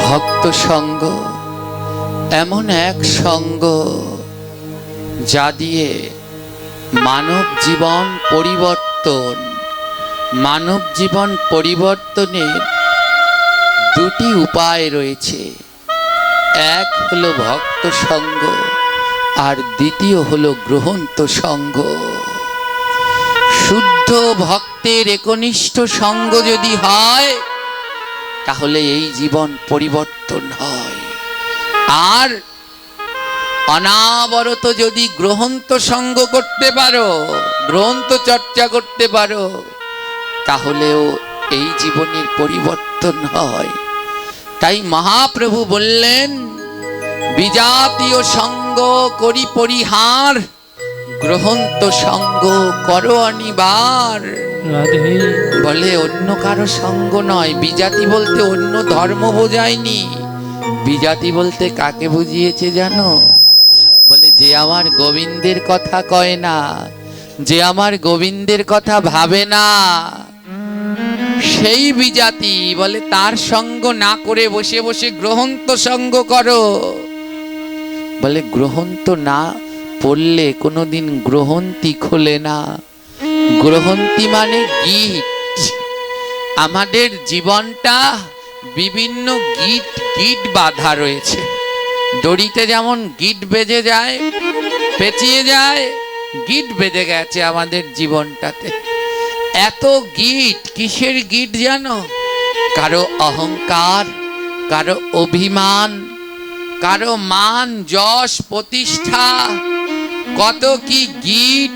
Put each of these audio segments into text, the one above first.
ভক্ত সঙ্গ এমন এক সঙ্গ যা দিয়ে মানব জীবন পরিবর্তনের দুটি উপায় রয়েছে। এক হলো ভক্ত সঙ্গ আর দ্বিতীয় হলো গ্রহন্ত সঙ্গ। শুদ্ধ ভক্তের একনিষ্ঠ সঙ্গ যদি হয় তাহলে এই জীবন পরিবর্তন হয়, আর অনাবরত যদি গ্রহন্ত সঙ্গ করতে পারো, গ্রহন্ত চর্চা করতে পারো, তাহলেও এই জীবনের পরিবর্তন হয়। তাই মহাপ্রভু বললেন, বিজাতীয় সঙ্গ করি পরিহার, গ্রহন্ত সঙ্গ করো অনিবার। বলে অন্য কারো সঙ্গ নয়। বিজাতি বলতে অন্য ধর্ম বোঝায়নি। বিজাতি বলতে কাকে বুঝিয়েছে জানো? বলে যে আমার গোবিন্দের কথা কয় না, যে আমার গোবিন্দের কথা ভাবে না, সেই বিজাতি। বলে তার সঙ্গ না করে বসে বসে গ্রহন্ত সঙ্গ করো। বলে গ্রহন্ত না পড়লে কোনোদিন গ্রহন্তি খোলে না। গ্রহন্তি মানে গিট। আমাদের জীবনটা বিভিন্ন গিট বাঁধা রয়েছে। দড়িতে যেমন গিট বেঁধে যায়, পেঁচিয়ে যায়, গিট বেঁধে গেছে আমাদের জীবনটাতে। এত গিট, কিসের গিট জানো? কারো অহংকার, কারো অভিমান, কারো মান যশ প্রতিষ্ঠা, কত কি গিট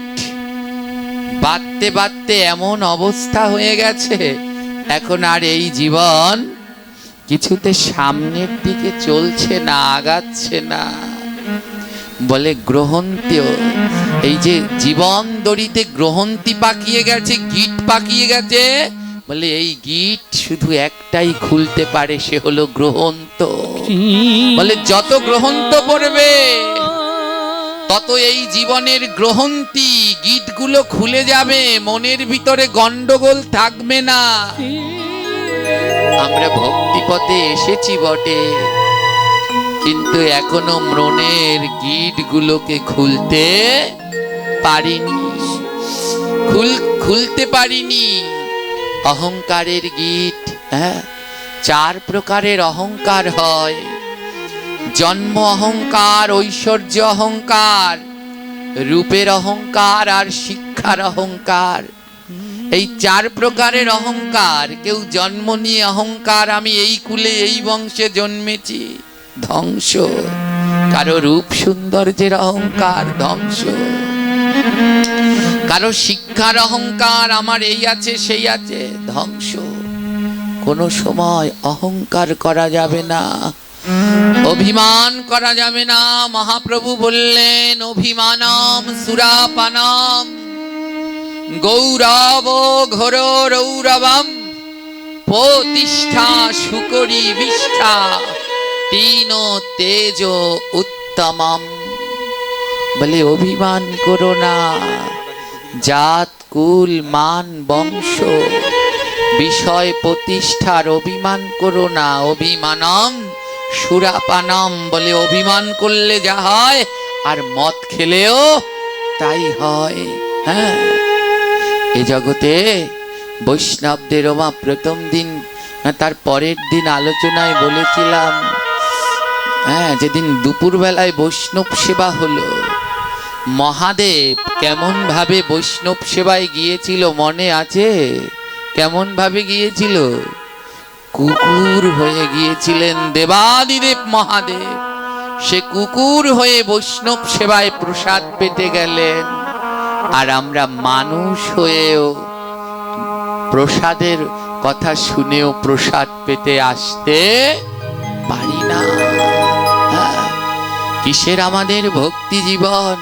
বাঁধতে বাঁধতে এমন অবস্থা হয়ে গেছে, এখন আর এই জীবন কিছুতে সামনের দিকে চলছে না, আগাচ্ছে না। বলে গ্রহন্তি, এই যে জীবন দড়িতে গ্রহন্তি পাকিয়ে গেছে, গিট পাকিয়ে গেছে। বলে এই গিট শুধু একটাই খুলতে পারে, সে হলো গ্রহন্ত। বলে যত গ্রহন্ত পড়বে তত এই জীবনের গ্রহন্তি গিটগুলো খুলে যাবে, মনের ভিতরে গন্ডগোল থাকবে না। আমরা ভক্তিপথে এসেছি বটে, কিন্তু এখনো মনের গিটগুলোকে খুলতে পারিনি, খুলতে পারিনি। অহংকারের গিট, চার প্রকারের অহংকার হয়। জন্ম অহংকার, ঐশ্বর্য অহংকার, রূপের অহংকার আর শিক্ষার অহংকার। এই চার প্রকারের অহংকার। কেউ জন্ম নিয়ে অহংকার, আমি এই কুলে এই বংশে জন্মেছি, ধ্বংস। কারো রূপ সৌন্দর্যের অহংকার, ধ্বংস। কারো শিক্ষার অহংকার, আমার এই আছে সেই আছে, ধ্বংস। কোনো সময় অহংকার করা যাবে না, অভিমান করা যাবে না। মহাপ্রভু বললেন, অভিমানম সুরাপানম গৌরব ঘোর রৌরবম প্রতিষ্ঠা সুকরি বিষ্ঠা তিন তেজ উত্তমম। বলে অভিমান করো না, জাত কুল মান বংশ বিষয় প্রতিষ্ঠার অভিমান করো না। অভিমানম সুরাপানম, বলে অভিমান করলে যা হয় আর মদ খেলেও তাই হয়। হ্যাঁ, এ জগতে বৈষ্ণবদের ওমা প্রথম দিন, তার পরের দিন আলোচনায় বলেছিলাম, যেদিন দুপুর বেলায় বৈষ্ণব সেবা হলো, মহাদেব কেমন ভাবে বৈষ্ণব সেবায় গিয়েছিল মনে আছে? কেমন ভাবে গিয়েছিল? কুকুর হয়ে গিয়েছিলেন দেবাদিদেব মহাদেব। সে কুকুর হয়ে বৈষ্ণব সেবায় প্রসাদ পেতে গেলেন, আর আমরা মানুষ হয়েও প্রসাদের কথা শুনেও প্রসাদ পেতে আসতে পারি না। কিসের আমাদের ভক্তি জীবন?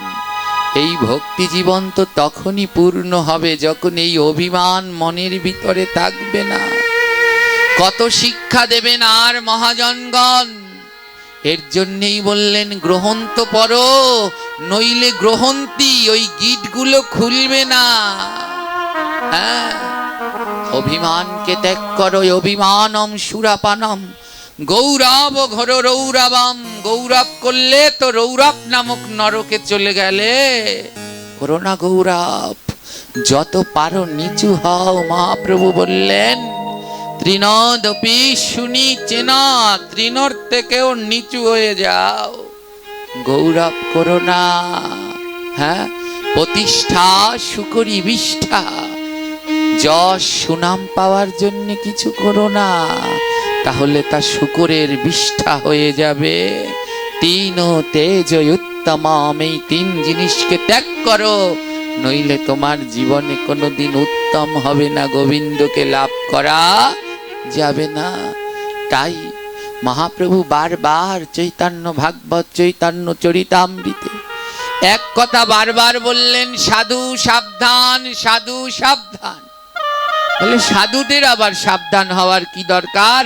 এই ভক্তি জীবন তো তখনই পূর্ণ হবে যখন এই অভিমান মনের ভিতরে থাকবে না। কত শিক্ষা দেবেন আর মহাজনগণ, এর জন্যই বললেন গ্রহন্ত পড়ো, নইলে গ্রহন্তি ওই গিটগুলো খুলবে না। অভিমানকে ত্যাগ করো, অভিমানম সুরাপানম গৌরব ঘোর রৌরবম, গৌরব করলে তো রৌরব নামক নরকে চলে গেলে। করো না গৌরব, যত পারো নিচু হও। মহাপ্রভু বললেন তৃণদপি শুনি চেনা, তৃণর থেকেও নিচু হয়ে যাও, গৌরব করো না। হ্যাঁ, প্রতিষ্ঠা সুকরি বিষ্ঠা, যশ সুনাম পাওয়ার জন্য কিছু করো না, তাহলে তা শুকরের বিষ্ঠা হয়ে যাবে। তিন তেজ উত্তমম, এই তিন জিনিসকে ত্যাগ করো, নইলে তোমার জীবনে কোনোদিন উত্তম হবে না, গোবিন্দকে লাভ করা যাবে না। তাই মহাপ্রভু বারবার চৈতন্য ভাগবত, চৈতন্য চরিতামৃতে এক কথা বারবার বললেন, সাধু সাবধান, সাধু সাবধান। বলে সাধুদের আবার সাবধান হওয়ার কি দরকার?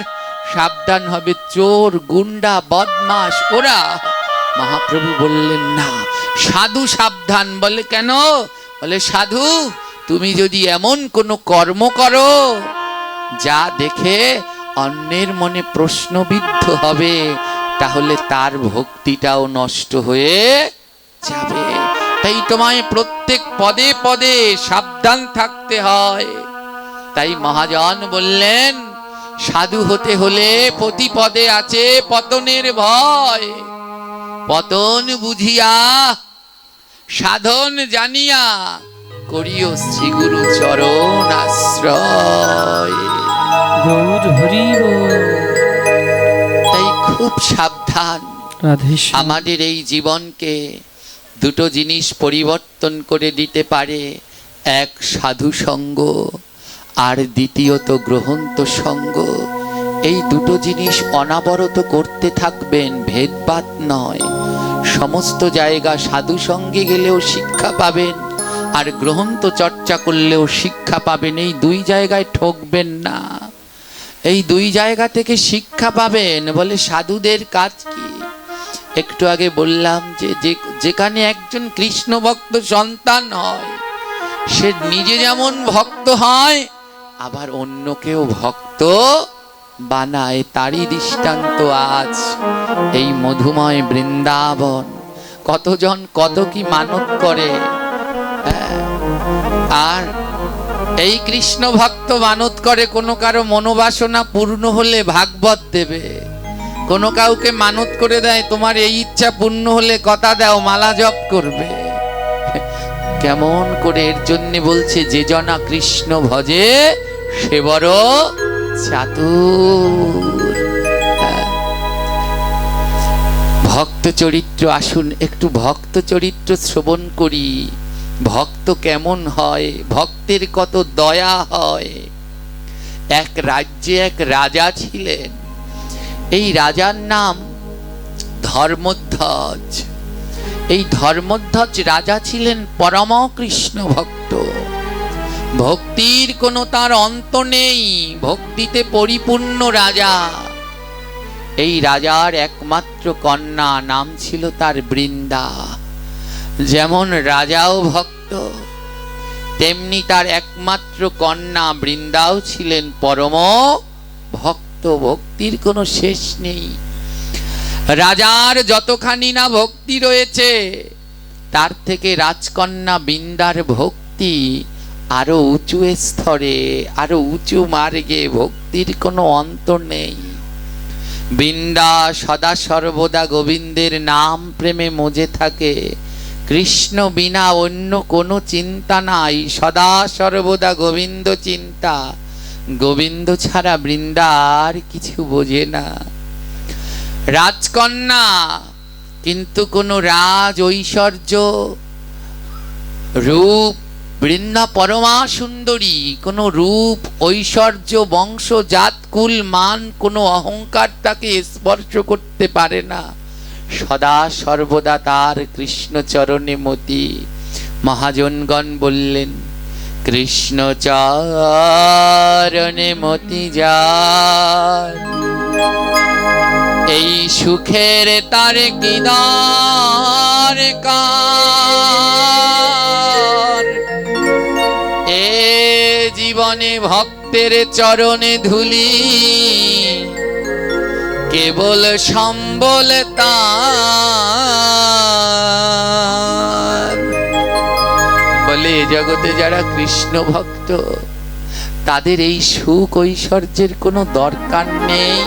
সাবধান হবে চোর, গুন্ডা, বদমাশ ওরা। মহাপ্রভু বললেন না, সাধু সাবধান। বলে কেন? বলে সাধু তুমি যদি এমন কোনো কর্ম করো যা দেখে অন্যের মনে প্রশ্নবিদ্ধ হবে, তাহলে তার ভক্তিটাও নষ্ট হয়ে যাবে। তাই তোমায় প্রত্যেক পদে পদে সাবধান থাকতে হয়। তাই মহাজন বললেন, সাধু হতে হলে প্রতি পদে আছে পতনের ভয়। পতন বুঝিয়া সাধন জানিয়া করিও শ্রী গুরু চরণ আশ্রয়। তাই খুব সাবধান। আমাদের এই জীবনকে দুটো জিনিস পরিবর্তন করে দিতে পারে, এক সাধু সঙ্গ, আর দ্বিতীয়ত গ্রহন্ত সঙ্গ। এই দুটো জিনিস অনাবরত করতে থাকবেন, ভেদভাত নয়। সমস্ত জায়গা সাধু সঙ্গে গেলেও শিক্ষা পাবেন, আর গ্রহন্ত চর্চা করলেও শিক্ষা পাবেন। এই দুই জায়গায় ঠকবেন না, এই দুই জায়গা থেকে শিক্ষা পাবেন। বলে সাধুদের কাজ কি? একটু আগে বললাম যে যেখানে একজন কৃষ্ণ ভক্ত সন্তান হয়, সে নিজে যেমন ভক্ত হয়, আবার অন্যকেও ভক্ত বানায়। তারই দৃষ্টান্ত আজ এই মধুময় বৃন্দাবন। কতজন কত কি মানত করে, আর এই কৃষ্ণ ভক্ত মানত করে কোনো কারো মনোবাসনা পূর্ণ হলে ভাগবত দেবে, কোনো কাউকে মানত করে দেয় তোমার এই ইচ্ছা পূর্ণ হলে কথা দাও মালা জপ করবে। কেমন করে? এর জন্য বলছে যে জনা কৃষ্ণ ভজে সে বড় চাতুর। ভক্ত চরিত্র, আসুন একটু ভক্ত চরিত্র শ্রবণ করি। ভক্ত কেমন হয়, ভক্তের কত দয়া হয়। এক রাজ্যে এক রাজা ছিলেন, এই রাজার নাম ধর্মধ্বজ। এই ধর্মধ্বজ রাজা ছিলেন পরম কৃষ্ণ ভক্ত। ভক্তির কোনো তার অন্ত নেই, ভক্তিতে পরিপূর্ণ রাজা। এই রাজার একমাত্র কন্যা, নাম ছিল তার বৃন্দা। যেমন রাজাও ভক্ত, তেমনি তার একমাত্র কন্যা বৃন্দাও ছিলেন পরম ভক্ত। ভক্তির কোনো শেষ নেই। রাজার যতখানি না ভক্তি রয়েছে, তার থেকে রাজকন্যা বৃন্দার ভক্তি আরো উঁচু স্তরে, আরো উঁচু মার্গে। ভক্তির কোনো অন্ত নেই। বৃন্দা সদা সর্বদা গোবিন্দের নাম প্রেমে মজে থাকে। কৃষ্ণ বিনা অন্য কোনো চিন্তা নাই, সদা সর্বদা গোবিন্দ চিন্তা। গোবিন্দ ছাড়া বৃন্দা আর কিছু বোঝে না। রাজকন্যা, কিন্তু কোনো রাজ ঐশ্বর্য রূপ, বৃন্দা পরমা সুন্দরী, কোনো রূপ ঐশ্বর্য বংশ জাত কুল মান কোনো অহংকার তাকে স্পর্শ করতে পারে না। সদা সর্বদা তার কৃষ্ণ চরণে মতি। মহাজনগণ বললেন, কৃষ্ণ চরণে মতি যার, এই সুখের তার কি দরকার। এ জীবনে ভক্তের চরণে ধুলি কেবল সম্বল তার। বলে জগতে যারা কৃষ্ণ ভক্ত তাদের এই সুখ ঐশ্বর্যের কোনো দরকার নেই,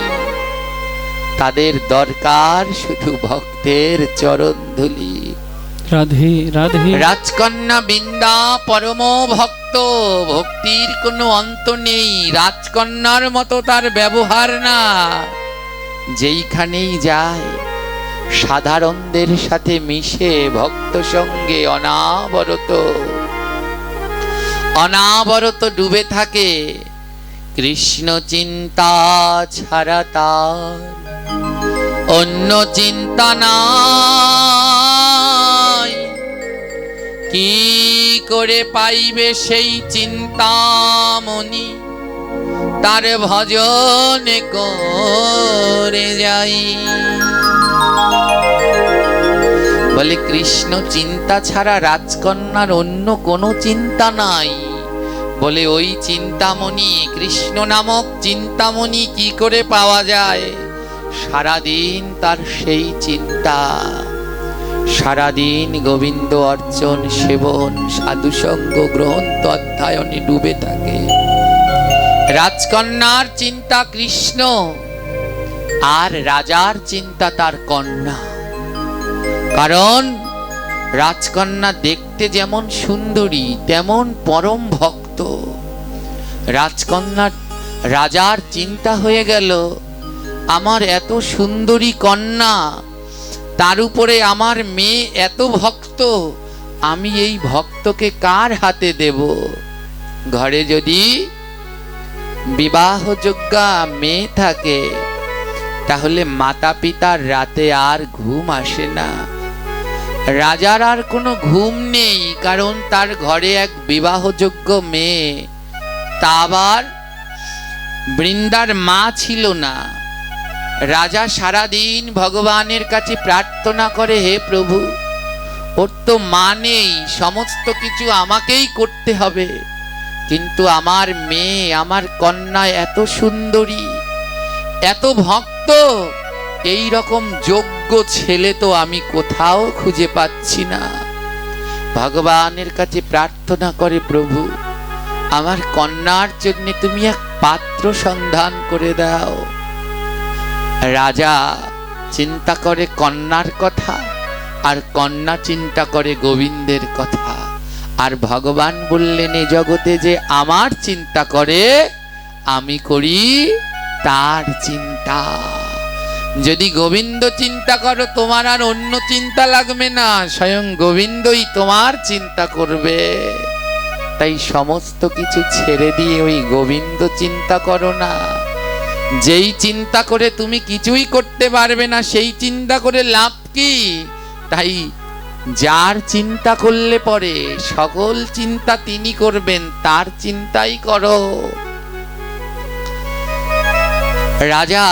তাদের দরকার শুধু ভক্তের চরণ ধুলি। রাধে রাধে। রাজকন্যা বৃন্দা পরম ভক্ত, ভক্তির কোনো অন্ত নেই, রাজকন্যার মতো তার ব্যবহার না। যেইখানেই যায় সাধারণদের সাথে মিশে ভক্ত সঙ্গে অনাবরত ডুবে থাকে। কৃষ্ণ চিন্তা ছাড়া তার অন্য চিন্তা নাই। কি করে পাইবে সেই চিন্তামণি, তার ভজন করে যাই। বলে কৃষ্ণ চিন্তা ছাড়া রাজকন্যার অন্য কোনো চিন্তা নাই। বলে ওই চিন্তামণি, কৃষ্ণ নামক চিন্তামণি কি করে পাওয়া যায়? সারাদিন তার সেই চিন্তা, সারাদিন গোবিন্দ অর্চন সেবন সাধুসঙ্গ গ্রন্থ অধ্যয়নে ডুবে থাকে। রাজকন্যার চিন্তা কৃষ্ণ, আর রাজার চিন্তা তার কন্যা। কারণ রাজকন্যা দেখতে যেমন সুন্দরী তেমন পরম ভক্ত। রাজকন্যার রাজার চিন্তা হয়ে গেল, আমার এত সুন্দরী কন্যা, তার উপরে আমার মেয়ে এত ভক্ত, আমি এই ভক্তকে কার হাতে দেব? ঘরে যদি বিবাহযোগ্যা মেয়ে থাকে তাহলে মাতা পিতার রাতে আর ঘুম আসে না। রাজার আর কোনো ঘুম নেই, কারণ তার ঘরে এক বিবাহযোগ্য মেয়ে, তা আবার বৃন্দার মা ছিল না। রাজা সারাদিন ভগবানের কাছে প্রার্থনা করে, হে প্রভু, ওর তো মা নেই, সমস্ত কিছু আমাকেই করতে হবে, কিন্তু আমার মেয়ে, আমার কন্যা এত সুন্দরী, এত ভক্ত, এই রকম যোগ্য ছেলে তো আমি কোথাও খুঁজে পাচ্ছি না। ভগবানের কাছে প্রার্থনা করে, প্রভু, আমার কন্যার জন্য তুমি এক পাত্র সন্ধান করে দাও। রাজা চিন্তা করে কন্যার কথা, আর কন্যা চিন্তা করে গোবিন্দের কথা। আর ভগবান বললেন, এ জগতে যে আমার চিন্তা করে, আমি করি তার চিন্তা। যদি গোবিন্দ চিন্তা করো, তোমার আর অন্য চিন্তা লাগবে না, স্বয়ং গোবিন্দই তোমার চিন্তা করবে। তাই সমস্ত কিছু ছেড়ে দিয়ে ওই গোবিন্দ চিন্তা করো না। যেই চিন্তা করে তুমি কিছুই করতে পারবে না, সেই চিন্তা করে লাভ কি? তাই যার চিন্তা করলে পরে সকল চিন্তা তিনি করবেন, তার চিন্তাই করো। রাজা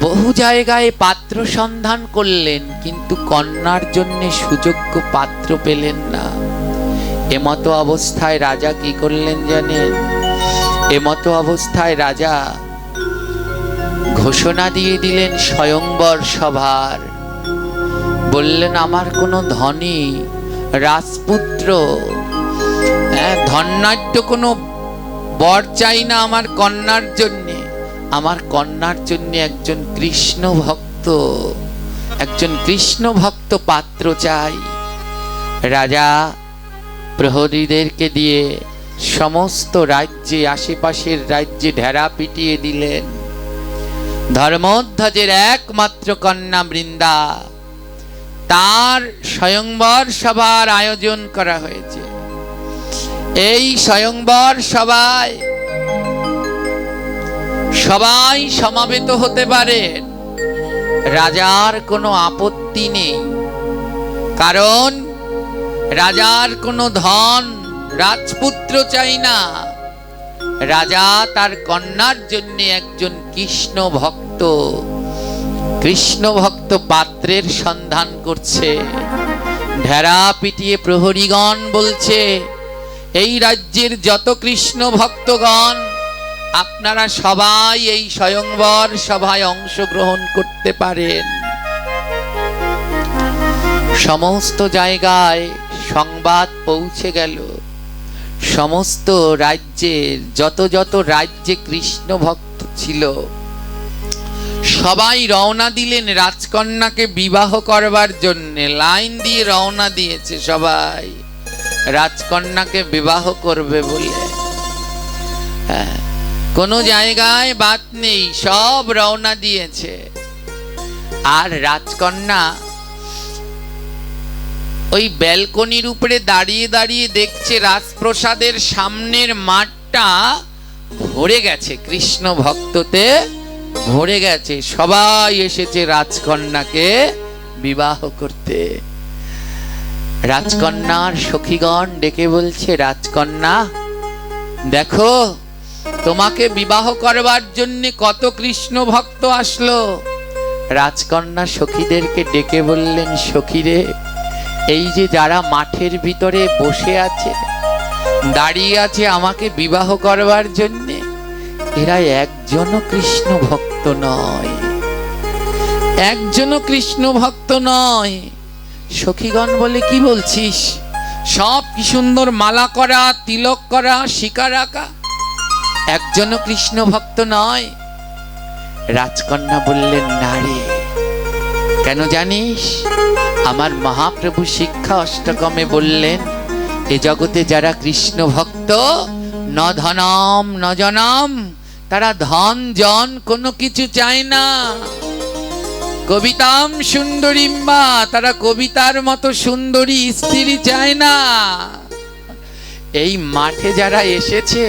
বহু জায়গায় পাত্র সন্ধান করলেন, কিন্তু কন্যার জন্য সুযোগ্য পাত্র পেলেন না। এমতো অবস্থায় রাজা কি করলেন জানেন? এমতো অবস্থায় রাজা ঘোষণা দিয়ে দিলেন স্বয়ংবর সভার। বললেন, আমার কোনো ধনী রাজপুত্র, ধনাঢ্য কোনো বর চাই না আমার কন্যার জন্যে। আমার কন্যার জন্য একজন কৃষ্ণ ভক্ত পাত্র চাই। রাজা প্রহরীদেরকে দিয়ে সমস্ত রাজ্যে, আশেপাশের রাজ্যে ঢেরা পিটিয়ে দিলেন। ধর্মধ্বজের একমাত্র কন্যা বৃন্দা, তার স্বয়ংবর সভার আয়োজন করা হয়েছে। এই স্বয়ংবর সভায় সবাই সমাবেত হতে পারেন, রাজার কোনো আপত্তি নেই। কারণ রাজার কোনো ধন রাজপুত্র চাই না। রাজা তার কন্যার জন্য একজন কৃষ্ণ ভক্ত পাত্রের সন্ধান করছে। ঢেরা পিটিয়ে প্রহরীগণ বলছে, এই রাজ্যের যত কৃষ্ণ ভক্তগণ আপনারা সবাই এই স্বয়ংবর সভায় অংশগ্রহণ করতে পারেন। সমস্ত জায়গায় সংবাদ পৌঁছে গেল। সমস্ত রাজ্যের যত যত রাজ্যে কৃষ্ণ ভক্ত ছিল সবাই রওনা দিলেন রাজকন্যাকে বিবাহ করবার জন্য। লাইন দিয়ে রওনা দিয়েছে সবাই রাজকন্যাকে বিবাহ করবে বলে। কোনো জায়গায় বাদ নেই, সব রওনা দিয়েছে। আর রাজকন্যা ওই ব্যালকনির উপরে দাঁড়িয়ে দাঁড়িয়ে দেখছে রাজপ্রসাদের সামনের মাঠটা ভরে গেছে, কৃষ্ণ ভক্ততে ভরে গেছে। সবাই এসেছে রাজকন্যাকে বিবাহ করতে। রাজকন্যার সখীগণ ডেকে বলছে, রাজকন্যা দেখো তোমাকে বিবাহ করবার জন্য কত কৃষ্ণ ভক্ত আসলো। রাজকন্যা সখীদেরকে ডেকে বললেন, সখীরে, এই যে যারা মাঠের ভিতরে বসে আছে, দাঁড়িয়ে আছে আমাকে বিবাহ করবার জন্য, এরা একজনও কৃষ্ণ ভক্ত নয়, একজনও কৃষ্ণ ভক্ত নয়। সখীগণ বলে, কি বলছিস? সব কি সুন্দর মালা করা, তিলক করা, শিকা রাখা, একজনও কৃষ্ণ ভক্ত নয়। রাজকন্যা বললেন, না রে, কেন জানিস? আমার মহাপ্রভু শিক্ষা অষ্টকমে বললেন, এ জগতে যারা কৃষ্ণ ভক্ত, ন ধনম ন জনম, তারা ধন জন কোনো কিছু চায় না। কবিতাম সুন্দরীম্বা, তারা কবিতার মতো সুন্দরী স্ত্রী চায় না। এই মাঠে যারা এসেছে,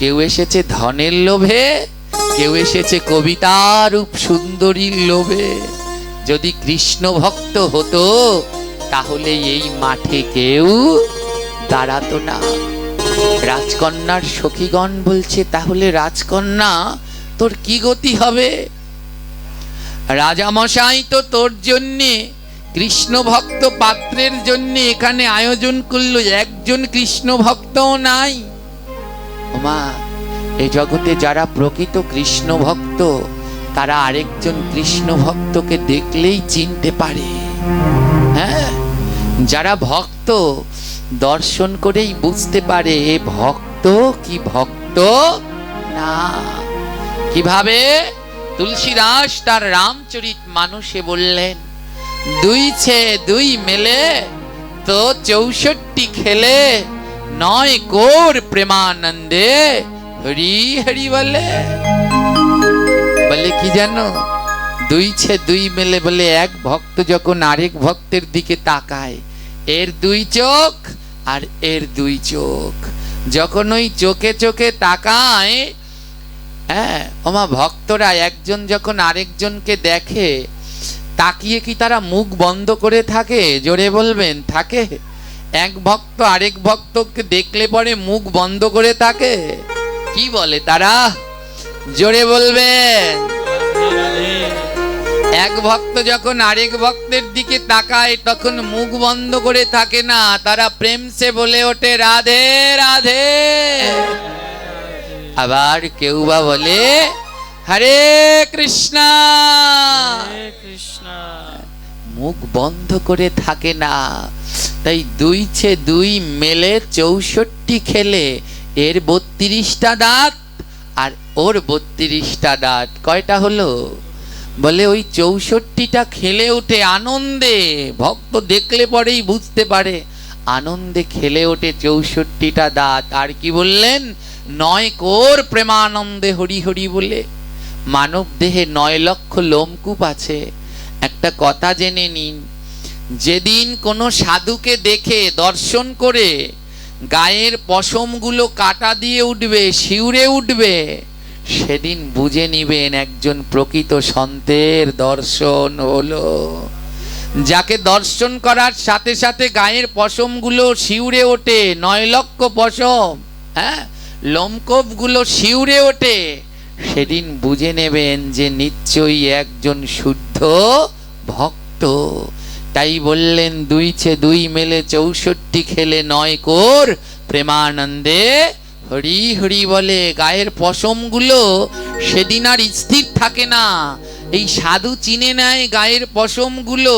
কেউ এসেছে ধনের লোভে, কেউ এসেছে কবিতারূপ সুন্দরীর লোভে। যদি কৃষ্ণ ভক্ত হতো তাহলে এই মাঠে কেউ দাঁড়াতো না। রাজকন্যার সখীগণ বলছে, তাহলে রাজকন্যা তোর কি গতি হবে? রাজামশাই তো তোর জন্যে কৃষ্ণ ভক্ত পাত্রের জন্য এখানে আয়োজন করলো, একজন কৃষ্ণ ভক্তও নাই। ওমা, এই জগতে যারা প্রকৃত কৃষ্ণ ভক্ত তারা আরেকজন কৃষ্ণ ভক্তকে দেখলেই চিনতে পারে। হ্যাঁ, যারা ভক্ত দর্শন করেই বুঝতে পারে এ ভক্ত কি ভক্ত না। কিভাবে? তুলসীদাস তার রামচরিত মানুষে বললেন, দুই ছে দুই মেলে তো 64 খেলে, নয় কোর প্রেমানন্দে হরি হরি বলে। বলে কি জানো? দুই ছে দুই মেলে বলে এক ভক্ত যখন আরেক ভক্তের দিকে তাকায়, এর দুই চোখ আর এর দুই চোখ, যখন ওই চোখে চোখে তাকায়, হ্যাঁ ওমা, ভক্তরা একজন যখন আরেকজনকে দেখে তাকিয়ে কি তারা মুখ বন্ধ করে থাকে? জোরে বলবেন, থাকে? এক ভক্ত আরেক ভক্তকে দেখলে পরে মুখ বন্ধ করে থাকে? কি বলে তারা? জোরে বলবেন। এক ভক্ত যখন আরেক ভক্তের দিকে তাকায় তখন মুখ বন্ধ করে থাকে না, তারা প্রেম সে বলে ওঠে, রাধে রাধে। আবার কেউ বা বলে, হরে কৃষ্ণ কৃষ্ণ, মুখ বন্ধ করে থাকে না। তাই দুই ছে দুই মেলে 64 খেলে, এর 32টা দাঁত আর ওর 32টা দাঁত। কয়টা হলো? বলে ওই 64টা খেলে ওঠে আনন্দে। ভক্ত দেখলে পরেই বুঝতে পারে, আনন্দে খেলে ওঠে 64টা দাঁত। আর কি বললেন? 9 কোর প্রেমানন্দে হরি হরি বলে। মানব দেহে 9 লক্ষ লোমকূপ আছে। একটা কথা জেনে নিন, যেদিন কোনো সাধুকে দেখে দর্শন করে গায়ের পশমগুলো কাটা দিয়ে উঠবে, শিউরে উঠবে, সেদিন বুঝে নিবেন একজন প্রকৃত সন্তের দর্শন হলো। যাকে দর্শন করার সাথে সাথে গায়ের পশমগুলো শিউরে ওঠে, 9 লক্ষ পশম, হ্যাঁ, লোমকূপগুলো শিউরে ওঠে, সেদিন বুঝে নেবেন যে নিশ্চয়ই একজন শুদ্ধ ভক্ত। তাই বললেন, দুই ছে দুই মেলে 64 খেলে, 9 কোর প্রেমানন্দে হরি হরি বলে। গায়ের পশমগুলো সেদিন আর স্থির থাকে না, এই সাধু চিনে নেয় গায়ের পশমগুলো।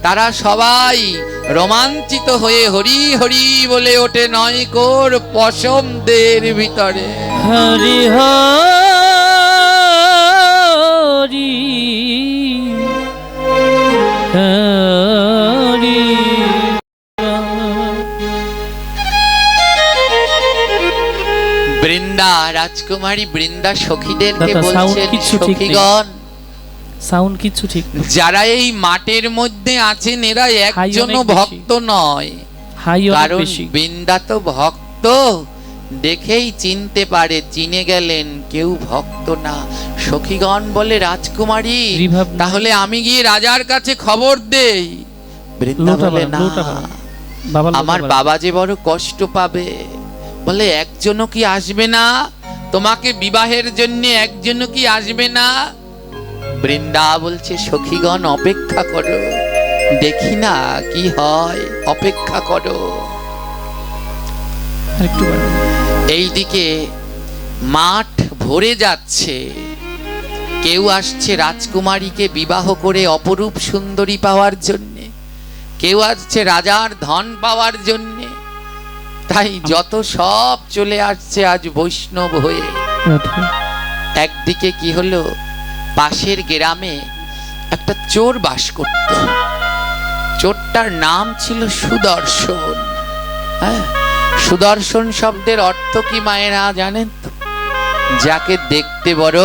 তারা সবাই রোমাঞ্চিত হয়ে হরি হরি বলে ওঠে নয় কোর পশমদের ভিতরে। হরি হরি হরি। বৃন্দা রাজকুমারী বৃন্দা সখীদেরকে দাদা, sound বলছেন, কিচ্ছু ঠিক নেই। সখীগণ, সাউন্ড কিছু ঠিক নেই। যারা এই মাঠের মধ্যে আছেন এরা একজনও অনেক বেশি। ভক্ত নয়। হাই অনেক কারণ বেশি। বৃন্দা তো ভক্ত, দেখেই চিনতে পারে, চিনে গেলেন কেউ ভক্ত না। সখীগণ বলে, রাজকুমারী রিভাব নাই। তাহলে আমি গিয়ে রাজার কাছে খবর দেই। বৃন্দা লোটা বলে, বাড়ান, না, লোটা বাড়ান। বাবা লোটা আমার বাড়ান। বাবা যে বড় কষ্ট পাবে। বলে, একজনও কি আসবে না? তোমাকে বিবাহের জন্য একজনও কি আসবে না? বৃন্দা বলছে, সখীগণ অপেক্ষা করো, দেখি না কি হয়, অপেক্ষা করো। আরেকটু বাড়ান। এইদিকে মাঠ ভরে যাচ্ছে, কেউ আসছে রাজকুমারীকে বিবাহ করে অপরূপ সুন্দরী পাওয়ার জন্যে, কেউ আসছে রাজার ধন পাওয়ার জন্যে। তাই যত সব চলে আসছে আজ বৈষ্ণব হয়ে। রাধে। একদিকে কি হলো, পাশের গ্রামে একটা চোর বাস করত। চোরটার নাম ছিল সুদর্শন। হ্যাঁ, সুদর্শন শব্দের অর্থ কি মায়েরা জানেন তো? যাকে দেখতে বড়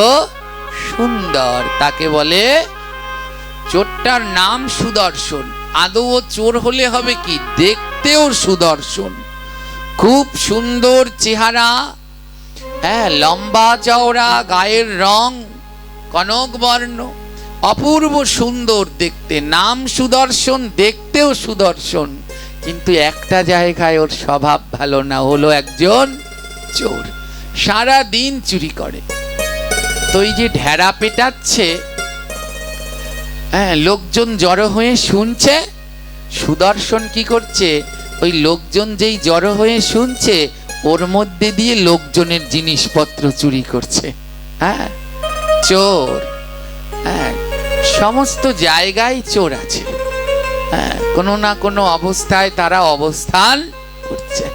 সুন্দর তাকে বলে। চোরটার নাম সুদর্শন। আদৌ ও চোর হলে হবে কি, দেখতেও সুদর্শন, খুব সুন্দর চেহারা, হ্যাঁ, লম্বা চওড়া, গায়ের রং কনক বর্ণ, অপূর্ব সুন্দর দেখতে। নাম সুদর্শন, দেখতেও সুদর্শন, কিন্তু একটা জায়গায় ওর স্বভাব ভালো না, হলো একজন চোর। সারা দিন চুরি করে। তো এই যে ঢেরা পেটাচ্ছে, হ্যাঁ, লোকজন জড়ো হয়ে শুনছে। সুদর্শন কি করছে, ওই লোকজন যেই জড়ো হয়ে শুনছে ওর মধ্যে দিয়ে লোকজনের জিনিসপত্র চুরি করছে। হ্যাঁ, চোর, হ্যাঁ, সমস্ত জায়গায় চোর আছে। হ্যাঁ, কোনো না কোনো অবস্থায় তারা অবস্থান করছে।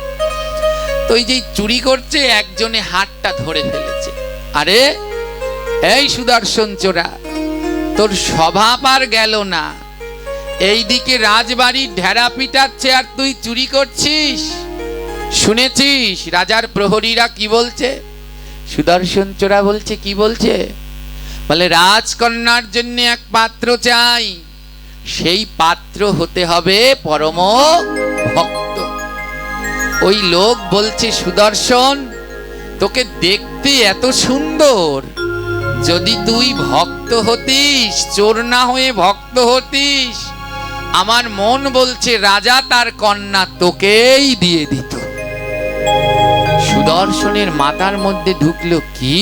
তো এই যে চুরি করছে, একজনে হাতটা ধরে ফেলেছে। আরে এই সুদর্শন চোরা, তোর স্বভাব আর গেল না। এইদিকে রাজবাড়ির ঢেরা পিটাচ্ছে আর তুই চুরি করছিস। শুনেছিস রাজার প্রহরীরা কি বলছে? সুদর্শন চোরা বলছে, কি বলছে? বলে, রাজকন্যার জন্য এক পাত্র চাই, সেই পাত্র হতে হবে পরম ভক্ত। ওই লোক বলছে, সুদর্শন তোকে দেখতে এত সুন্দর, যদি তুই ভক্ত হতিস, চোর না হয়ে ভক্ত হতিস, আমার মন বলছে রাজা তার কন্যা তোকেই দিয়ে দিত। সুদর্শনের মাথার মধ্যে ঢুকলো, কি,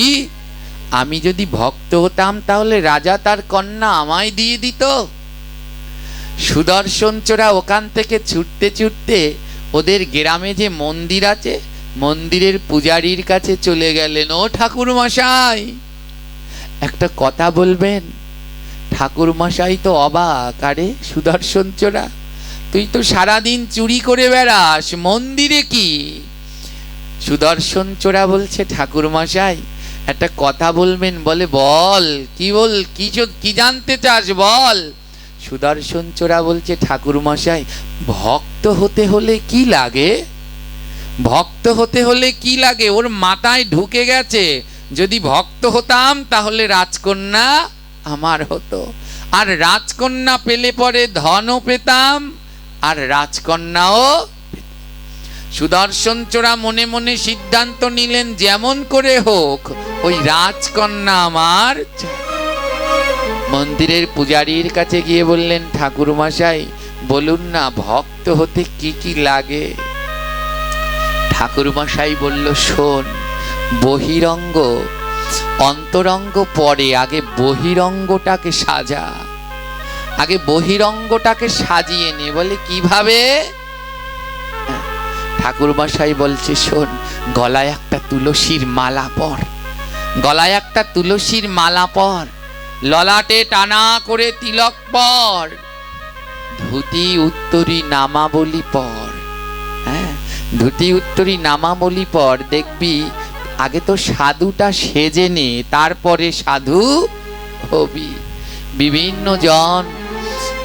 আমি যদি ভক্ত হতাম তাহলে রাজা তার কন্যা আমায় দিয়ে দিত? সুদর্শন চোরা ওখান থেকে ছুটতে ছুটতে ওদের গ্রামে যে মন্দির আছে, মন্দিরের পূজারীর কাছে চলে গেলেন। ও ঠাকুর মশাই, একটা কথা বলবেন? ঠাকুর মশাই তো অবাক। আরে সুদর্শন চোরা, তুই তো সারাদিন চুরি করে বেড়াস, মন্দিরে কি? সুদর্শন চোরা বলছে, ঠাকুর মশাই একটা কথা বলবেন। বলে, বল, কি জানতে চাস বল। সুদর্শন চোরা বলছে, ঠাকুর মশাই ভক্ত হতে হলে কি লাগে? ভক্ত হতে হলে কি লাগে? ওর মাথায় ঢুকে গেছে, যদি ভক্ত হতাম তাহলে রাজকন্যা আমার হতো, আর রাজকন্যা পেলে পরে ধনও পেতাম, আর রাজকন্যাও। সুদর্শন চোরা মনে মনে সিদ্ধান্ত নিলেন, যেমন করে হোক ওই রাজকন্যা আমার চাই। মন্দিরের পূজারীর কাছে গিয়ে বললেন, ঠাকুর মশাই বলুন না ভক্ত হতে কি কি লাগে? ঠাকুর মশাই বলল, শোন, বহিরঙ্গ অন্তরঙ্গ পরে, আগে বহিরঙ্গটাকে সাজা, আগে বহিরঙ্গটাকে সাজিয়ে নে। বলে, কিভাবে? ঠাকুরমশাই বলছে, শোন, গলায় একটা তুলসীর মালা পর, গলায় একটা তুলসীর মালা পর, ললাটে টানা করে তিলক পর, ধুতি উত্তরী নামাবলী পর। হ্যাঁ, ধুতি উত্তরী নামাবলী পর, দেখবি আগে তো সাধুটা সেজে নে, তারপরে সাধু হবি। বিভিন্ন জন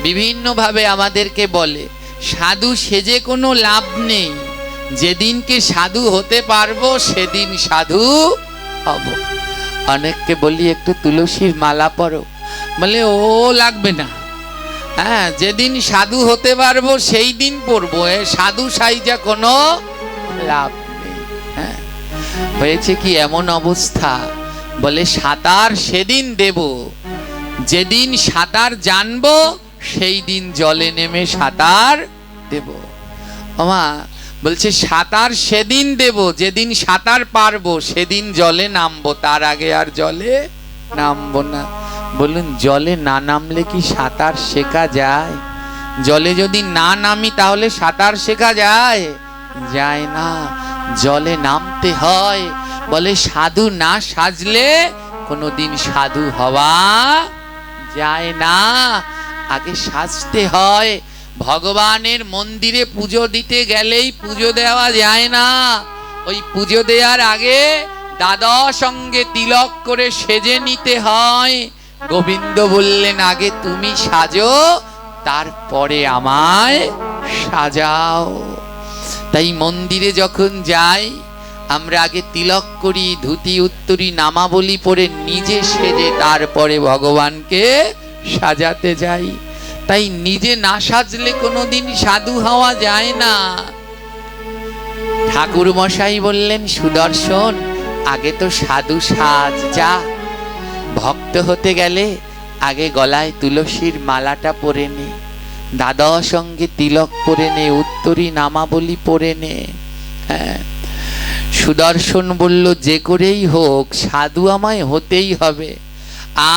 বিভিন্ন ভাবে আমাদেরকে বলে সাধু সেজে কোনো লাভ নেই, যেদিনকে সাধু হতে পারবো সেদিন সাধু হব। অনেককে বলি একটু তুলসীর মালা পরো, বলে ও লাগবে না, হ্যাঁ, যেদিন সাধু হতে পারবো সেই দিন পরবো, সাধু সাইজা কোনো লাভ নেই। হ্যাঁ, হয়েছে কি এমন অবস্থা, বলে সাঁতার সেদিন দেব যেদিন সাঁতার জানবো, সেই দিন জলে নেমে সাঁতার দেব। ওমা বলছে সাঁতার সেদিন দেব যেদিন সাঁতার পারবো, সেদিন জলে নামবো, তার আগে আর জলে নামবো না। বলুন, জলে না নামলে কি সাঁতার শেখা যায়? জলে যদি না নামি তাহলে সাঁতার শেখা যায়? যায় না, জলে নামতে হয়। বলে সাধু না সাজলে কোনোদিন সাধু হওয়া যায় না, আগে সাজতে হয়। ভগবানের মন্দিরে পুজো দিতে গেলেই পুজো দেওয়া যায় না, ওই পুজো দেওয়ার আগে দাদা সঙ্গে তিলক করে সেজে নিতে হয়। গোবিন্দ বললেন, আগে তুমি সাজো, তারপরে আমায় সাজাও। তাই মন্দিরে যখন যাই আমরা আগে তিলক করি, ধুতি উত্তরী নামাবলী পরে নিজে সেজে তারপরে ভগবানকে সাজাতে যাই। তাই নিজে না সাজলে কোনোদিন সাধু হওয়া যায় না। ঠাকুর মশাই বললেন, সুদর্শন, আগে তো সাধু সাজ, যা। ভক্ত হতে গেলে আগে গলায় তুলসীর মালাটা পরে নে, দাদা সঙ্গে তিলক পরে নে, উত্তরী নামাবলী পরে নে। হ্যাঁ, সুদর্শন বলল, যে করেই হোক সাধু আমায় হতেই হবে।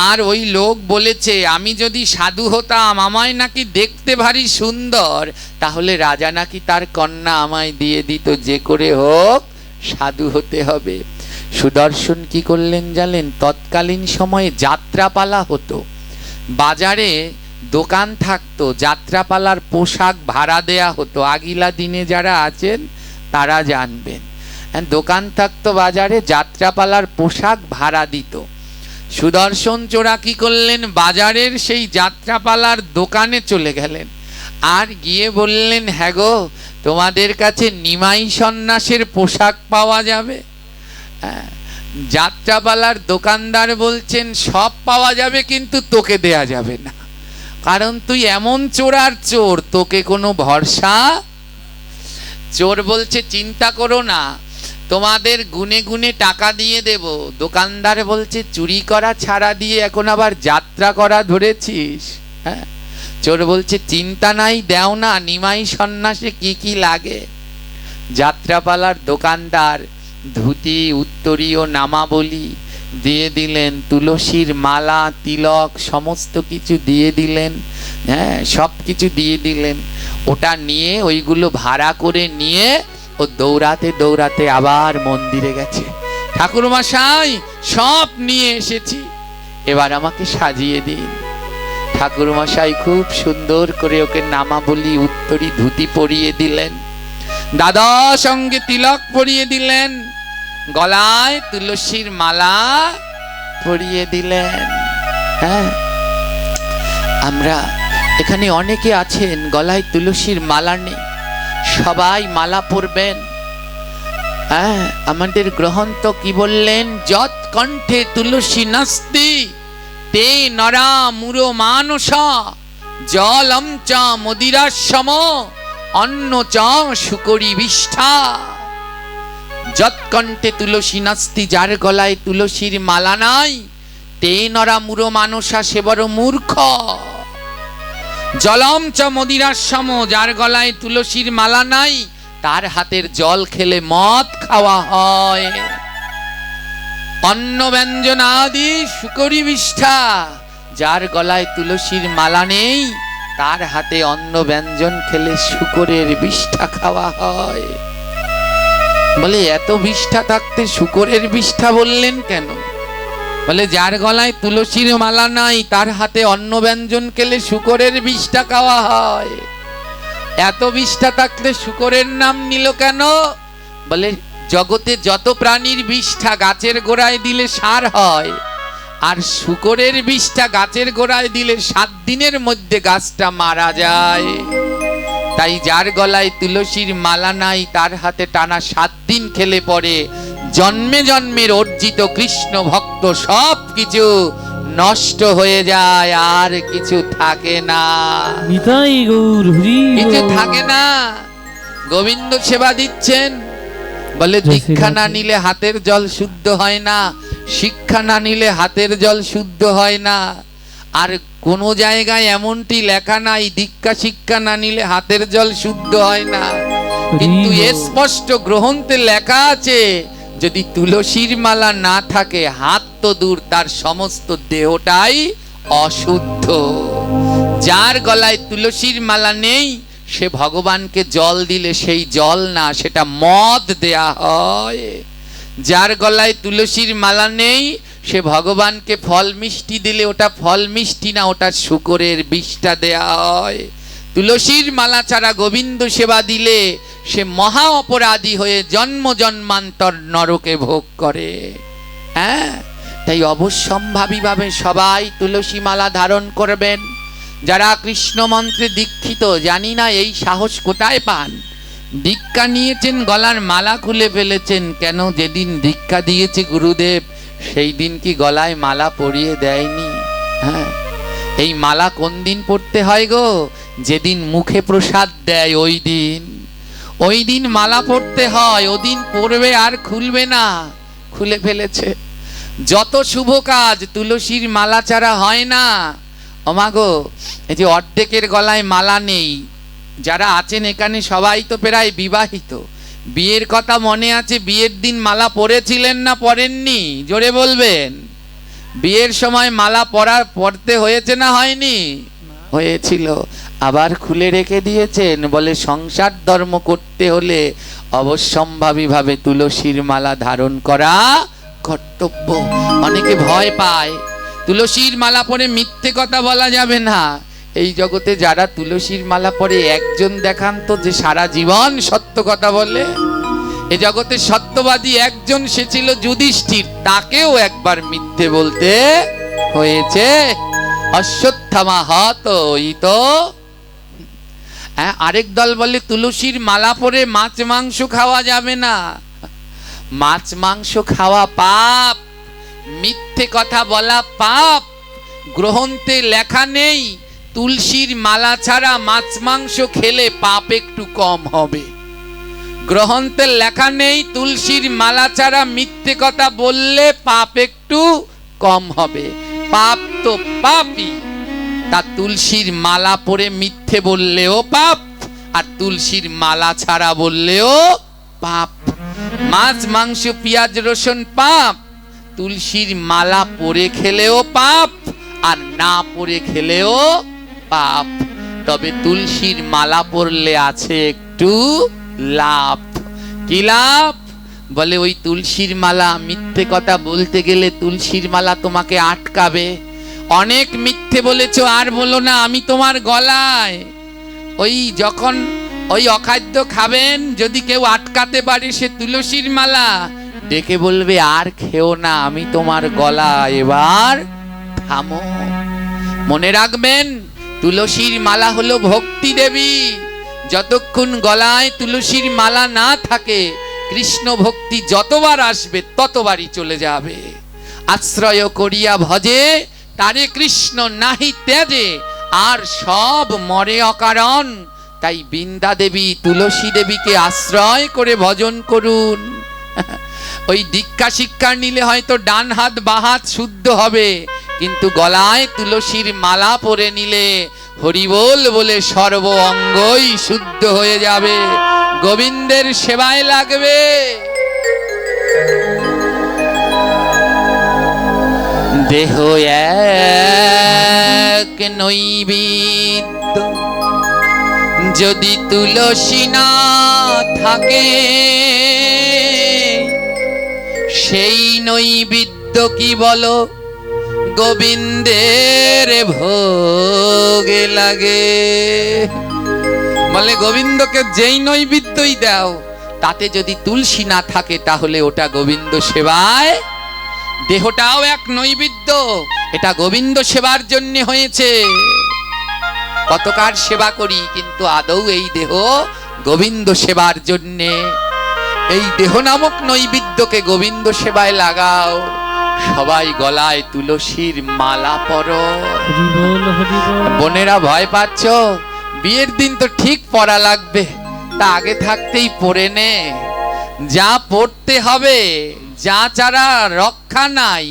আর ওই লোক বলেছে আমি যদি সাধু হতাম, আমায় নাকি দেখতে ভারী সুন্দর, তাহলে রাজা নাকি তার কন্যা আমায় দিয়ে দিত। যে করে হোক সাধু হতে হবে। সুদর্শন কি করলেন জানেন? তৎকালীন সময়ে যাত্রাপালা হতো, বাজারে দোকান থাকতো, যাত্রাপালার পোশাক ভাড়া দেয়া হতো। আগিলা দিনে যারা আছেন তারা জানবেন, দোকান থাকতো বাজারে, যাত্রাপালার পোশাক ভাড়া দিত। সুদর্শন চোরা কি করলেন? বাজারের সেই যাত্রাপালার দোকানে চলে গেলেন, আর গিয়ে বললেন, হ্যাঁ গো, তোমাদের কাছে নিমাই সন্ন্যাসের পোশাক পাওয়া যাবে? যাত্রাপালার দোকানদার বলছেন, সব পাওয়া যাবে কিন্তু তোকে দেয়া যাবে না, কারণ তুই এমন চোরার চোর, তোকে কোনো ভরসা। চোর বলছে, চিন্তা করো না, তোমাদের গুনে গুনে টাকা দিয়ে দেব। দোকানদার বলছে, চুরি করা ছাড়া দিয়ে এখন আবার যাত্রা করা ধরেছিস? হ্যাঁ, চোর বলছে, চিন্তা নাই, দেও না, নিমাই সন্ন্যাসে কি কি লাগে। যাত্রাপালার দোকানদার ধুতি উত্তরী ও নামাবলী দিয়ে দিলেন, তুলসীর মালা তিলক সমস্ত কিছু দিয়ে দিলেন। হ্যাঁ, সব কিছু দিয়ে দিলেন। ওটা নিয়ে, ওইগুলো ভাড়া করে নিয়ে ও দৌড়াতে দৌড়াতে আবার মন্দিরে গেছে। ঠাকুরমশাই, সব নিয়ে এসেছি, এবার আমাকে সাজিয়ে দিন। ঠাকুরমশাই খুব সুন্দর করে ওকে নামাবলী উত্তরী ধুতি পরিয়ে দিলেন, দাদা সঙ্গে তিলক পরিয়ে দিলেন, গলায় তুলসীর মালা পরিয়ে দিলেন। হ্যাঁ, আমরা এখানে অনেকে আছেন গলায় তুলসীর মালা নেই, সবাই মালা পরবেন। হ্যাঁ, আমাদের গ্রন্থ কি বললেন? যৎ কণ্ঠে তুলসী নাস্তি তে নরা মুরো মানস, জলম চ মদিরাসম অন্ন চ শুকরি বিষ্ঠা। যৎ কণ্ঠে তুলসী নাস্তি, যার গলায় তুলসীর মালা নাই, তে নরা মুরো মানসা, সে বড় মূর্খ। জলম চ মদিরাসম, যার গলায় তুলসীর মালা নাই, তার হাতের জল খেলে মদ খাওয়া হয়। অন্ন ব্যঞ্জন আদি শুকরি বিষ্ঠা, যার গলায় তুলসীর মালা নেই, তার হাতে অন্ন ব্যঞ্জন খেলে শুকরের বিষ্ঠা খাওয়া হয়। বলে এত বিষ্ঠা থাকতে শূকরের বিষ্ঠা বললেন কেন? বলে যার গলায় তুলসীর মালা নাই তার হাতে অন্ন ব্যঞ্জন খেলে শূকরের বিষ্ঠা খাওয়া হয়। এত বিষ্ঠা থাকলে শূকরের নাম নিল কেন? বলে জগতে যত প্রাণীর বিষ্ঠা গাছের গোড়ায় দিলে সার হয়, আর শূকরের বিষ্ঠা গাছের গোড়ায় দিলে 7 দিনের মধ্যে গাছটা মারা যায়। তাই যার গলায় তুলসীর মালা নাই তার হাতে টানা 7 দিন খেলে পরে জন্মে জন্মের অর্জিত কৃষ্ণ ভক্ত সব কিছু নষ্ট হয়ে যায়, আর কিছু থাকে না। নিতাই গৌর হরি কিছু বল। থাকে না। গোবিন্দ সেবা দিচ্ছেন, বলে জয় শ্রী দীক্ষা না রাধে। নিলে হাতের জল শুদ্ধ হয় না, শিক্ষা না নিলে হাতের জল শুদ্ধ হয় না। আর কোন জায়গায় এমনটি লেখা নাই দীক্ষা শিক্ষা না নিলে হাতের জল শুদ্ধ হয় না, কিন্তু হরি বল। স্পষ্ট গ্রন্থে লেখা আছে যদি তুলসীর মালা না থাকে হাত তো দূর তার সমস্ত দেহটাই অশুদ্ধ। যার গলায় তুলসীর মালা নেই সে ভগবানকে জল দিলে সেই জল না, সেটা মদ দেয়া হয়। যার গলায় তুলসীর মালা নেই সে ভগবানকে ফল মিষ্টি দিলে ওটা ফল মিষ্টি না, ওটা শূকরের বিষ্ঠা দেয়া হয়। তুলসীর মালা ছাড়া গোবিন্দ সেবা দিলে সে মহা অপরাধী হয়ে জন্ম জন্মান্তর নরকে ভোগ করে। হ্যাঁ, তাই অবশ্যম্ভাবীভাবে সবাই তুলসী মালা ধারণ করবেন। যারা কৃষ্ণ মন্ত্রে দীক্ষিত, জানি না এই সাহস কোথায় পান, দীক্ষা নিয়েছেন গলার মালা খুলে ফেলেছেন কেন? যেদিন দীক্ষা দিয়েছে গুরুদেব সেই দিন কি গলায় মালা পরিয়ে দেয়নি? হ্যাঁ, এই মালা কোন দিন পড়তে হয় গো? যেদিন মুখে প্রসাদ দেয় ওই দিন মালা পড়তে হয়। ওদিন পড়বে আর খুলবে না, খুলে ফেলেছে। যত শুভ কাজ তুলসীর মালা ছাড়া হয় না। ওমাগো, এই যে অর্ধেকের গলায় মালা নেই, যারা আছেন এখানে সবাই তো প্রায় বিবাহিত, বিয়ের কথা মনে আছে? বিয়ের দিন মালা পরেছিলেন না পরেননি? জোরে বলবেন। বিয়ের সময় মালা পরতে হয়েছে না হয়নি? হয়েছিল, আবার খুলে রেখে দিয়েছেন। বলে সংসার ধর্ম করতে হলে অবশ্যম্ভাবীভাবে তুলসীর মালা ধারণ করা কর্তব্য। অনেকে ভয় পায়, তুলসীর মালা পরে মিথ্যে কথা বলা যাবে না। এই জগতে যারা তুলসীর মালা পরে একজন দেখান তো যে সারা জীবন সত্য কথা বলে। এ জগতে সত্যবাদী একজন, সে ছিল যুধিষ্ঠির, তাকেও একবার মিথ্যে বলতে হয়েছে। অশ্বত্থামা হত ইতো। আরেক দল বলে তুলসীর মালা পরে মাছ মাংস খাওয়া যাবে না। মাছ মাংস খাওয়া পাপ, মিথ্যে কথা বলা পাপ। গ্রন্থে লেখা নেই তুলসীর মালা ছাড়া মাছ মাংস খেলে পাপ একটু কম হবে। গ্রন্থে লেখা নেই তুলসীর মালা ছাড়া মিথ্যে কথা বললে পাপ একটু কম হবে। পাপ তো পাপই, তা তুলসীর মালা পরে মিথ্যে বললেও পাপ, আর তুলসীর মালা ছাড়া বললেও পাপ। মাছ মাংস পেঁয়াজ রসুন পাপ, তুলসীর মালা পরে খেলেও পাপ, আর না পরে খেলেও পাপ। তবে তুলসীর মালা পরলে আছে একটু লাভ। কি লাভ? বলে ওই তুলসীর মালা, মিথ্যে কথা বলতে গেলে তুলসীর মালা তোমাকে আটকাবে। অনেক মিথ্যে বলেছো, আর বলো না আমি তোমার গলায়। ওই যখন ওই অখাদ্য খাবেন, যদি কেউ আটকাতে পারে সে তুলসীর মালা, ডেকে বলবে আর খেও না, আমি তোমার গলা এবার থামো। মনে রাখবেন, তুলসীর মালা হলো ভক্তি দেবী। যতক্ষণ গলায় তুলসীর মালা না থাকে কৃষ্ণ ভক্তি যতবার আসবে ততবারই চলে যাবে। আশ্রয় করিয়া ভজে তারে কৃষ্ণ নাহি ত্যাজে, আর সব মরে অকারণ। তাই বৃন্দা দেবী তুলসী দেবীকে আশ্রয় করে ভজন করুন। ওই দীক্ষা শিক্ষা নিলে হয়তো ডান হাত বাঁ হাত শুদ্ধ হবে, কিন্তু গলায় তুলসীর মালা পরে নিলে হরিবোল বলে সর্ব অঙ্গই শুদ্ধ হয়ে যাবে, গোবিন্দের সেবায় লাগবে। দেহ এক নৈবেদ্য, যদি তুলসী না থাকে সেই নৈবেদ্য কি বলো গোবিন্দের ভোগে লাগে। বলে গোবিন্দকে যেই নৈবেদ্যই দাও, তাতে যদি তুলসী না থাকে তাহলে ওটা গোবিন্দ সেবায়। দেহটাও এক নৈবেদ্য, এটা গোবিন্দ সেবার জন্য হয়েছে। কতকার সেবা করি, কিন্তু আদৌ এই দেহ গোবিন্দ সেবার জন্যে। এই দেহ নামক নৈবেদ্যকে গোবিন্দ সেবায় লাগাও। সবাই গলায় তুলসীর মালা পরো। হরি বল হরি বল। বোনেরা ভয় পাচ্ছ? বিয়ের দিন তো ঠিক পড়া লাগবে, তা আগে থাকতেই পড়ে নে। যা পড়তে হবে, যা ছাড়া রক্ষা নাই।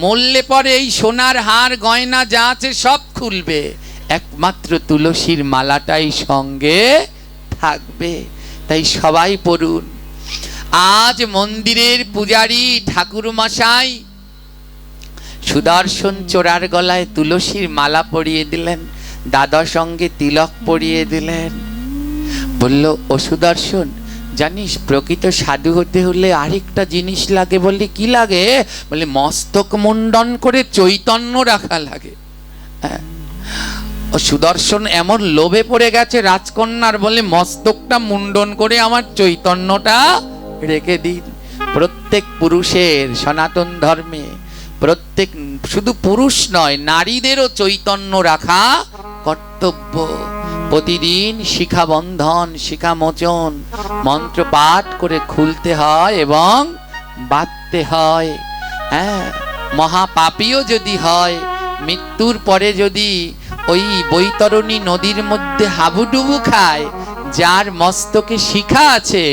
মরলে পরে এই সোনার হার গয়না যা আছে সব খুলবে, একমাত্র তুলসীর মালাটাই সঙ্গে থাকবে। তাই সবাই পড়ুন। আজ মন্দিরের পূজারী ঠাকুর মশাই সুদর্শন চোরার গলায় তুলসীর মালা পরিয়ে দিলেন, দাদার সঙ্গে তিলক পরিয়ে দিলেন। বলল, ও সুদর্শন, জানিস প্রকৃত সাধু হতে হলে আরেকটা জিনিস লাগে। বলি কি লাগে? বলে মস্তক মুন্ডন করে চৈতন্য রাখা লাগে। ও সুদর্শন এমন লোভে পড়ে গেছে রাজকন্যার, বলে মস্তকটা মুন্ডন করে আমার চৈতন্যটা রেখে দিন। প্রত্যেক পুরুষের সনাতন ধর্মে, প্রত্যেক শুধু পুরুষ নয়, নারীদেরও চৈতন্য রাখা কর্তব্য। প্রতিদিন শিখাবন্ধন, শিখামোচন মন্ত্র পাঠ করে খুলতে হয় এবং বাঁধতে হয়। হ্যাঁ, মহাপাপীও যদি হয়, মৃত্যুর পরে যদি ওই বৈতরণী নদীর মধ্যে হাবুডুবু খায়, যার মস্তকে শিখা আছে,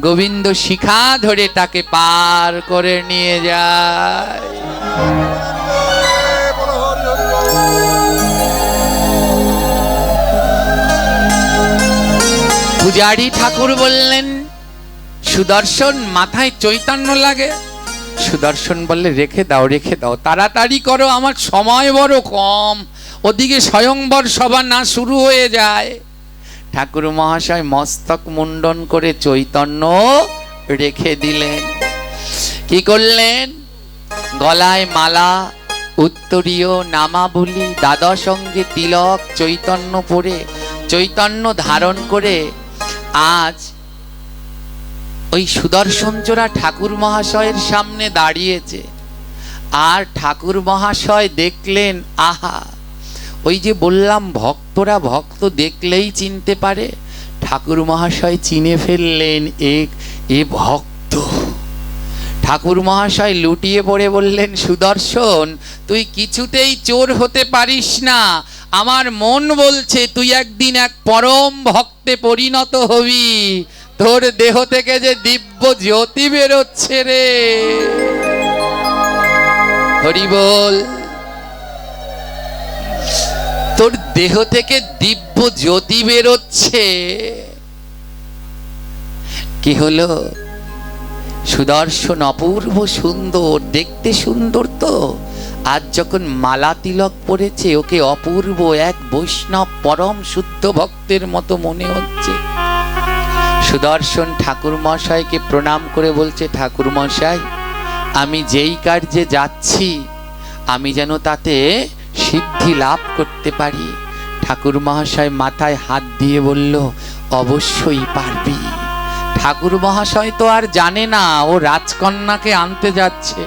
গোবিন্দ শিখা ধরে তাকে পার করে নিয়ে যায়। পূজারী ঠাকুর বললেন, সুদর্শন মাথায় চৈতন্য লাগে। সুদর্শন বললে, রেখে দাও রেখে দাও, তাড়াতাড়ি করো, আমার সময় বড় কম, ওদিকে স্বয়ংবর সভা না শুরু হয়ে যায়। ঠাকুর মহাশয় মস্তক মুন্ডন করে চৈতন্য রেখে দিলেন। কি করলেন? গলায় মালা, উত্তরীয়, নামাবলী, দাদা সঙ্গে তিলক, চৈতন্য পরে, চৈতন্য ধারণ করে আজ ওই সুদর্শন চোরা ঠাকুর মহাশয়ের সামনে দাঁড়িয়েছে। আর ঠাকুর মহাশয় দেখলেন, আহা, ওই যে বললাম ভক্তরা ভক্ত দেখলেই চিনতে পারে, ঠাকুর মহাশয় চিনে ফেললেন এ ভক্ত। ঠাকুর মহাশয় লুটিয়ে পড়ে বললেন, সুদর্শন, তুই কিছুতেই চোর হতে পারিস না। আমার মন বলছে তুই একদিন এক পরম ভক্তে পরিণত হবি। তোর দেহ থেকে যে দিব্য জ্যোতি বেরোচ্ছে রে। হরি বল। তোর দেহ থেকে দিব্য জ্যোতি বেরোচ্ছে। কি হলো? সুদর্শন অপূর্ব সুন্দর, দেখতে সুন্দর তো। আজ যখন মালা তিলক পড়েছে, ওকে অপূর্ব এক বৈষ্ণব পরম শুদ্ধ ভক্তের মতো মনে হচ্ছে। সুদর্শন ঠাকুর মশাইকে প্রণাম করে বলছে, ঠাকুর মশাই, আমি যেই কার্যে যাচ্ছি, আমি যেন তাতে সিদ্ধি লাভ করতে পারি। ঠাকুর মহাশয় মাথায় হাত দিয়ে বলল, অবশ্যই পারবি। ঠাকুর মহাশয় তো আর জানে না ও রাজকন্যাকে আনতে যাচ্ছে।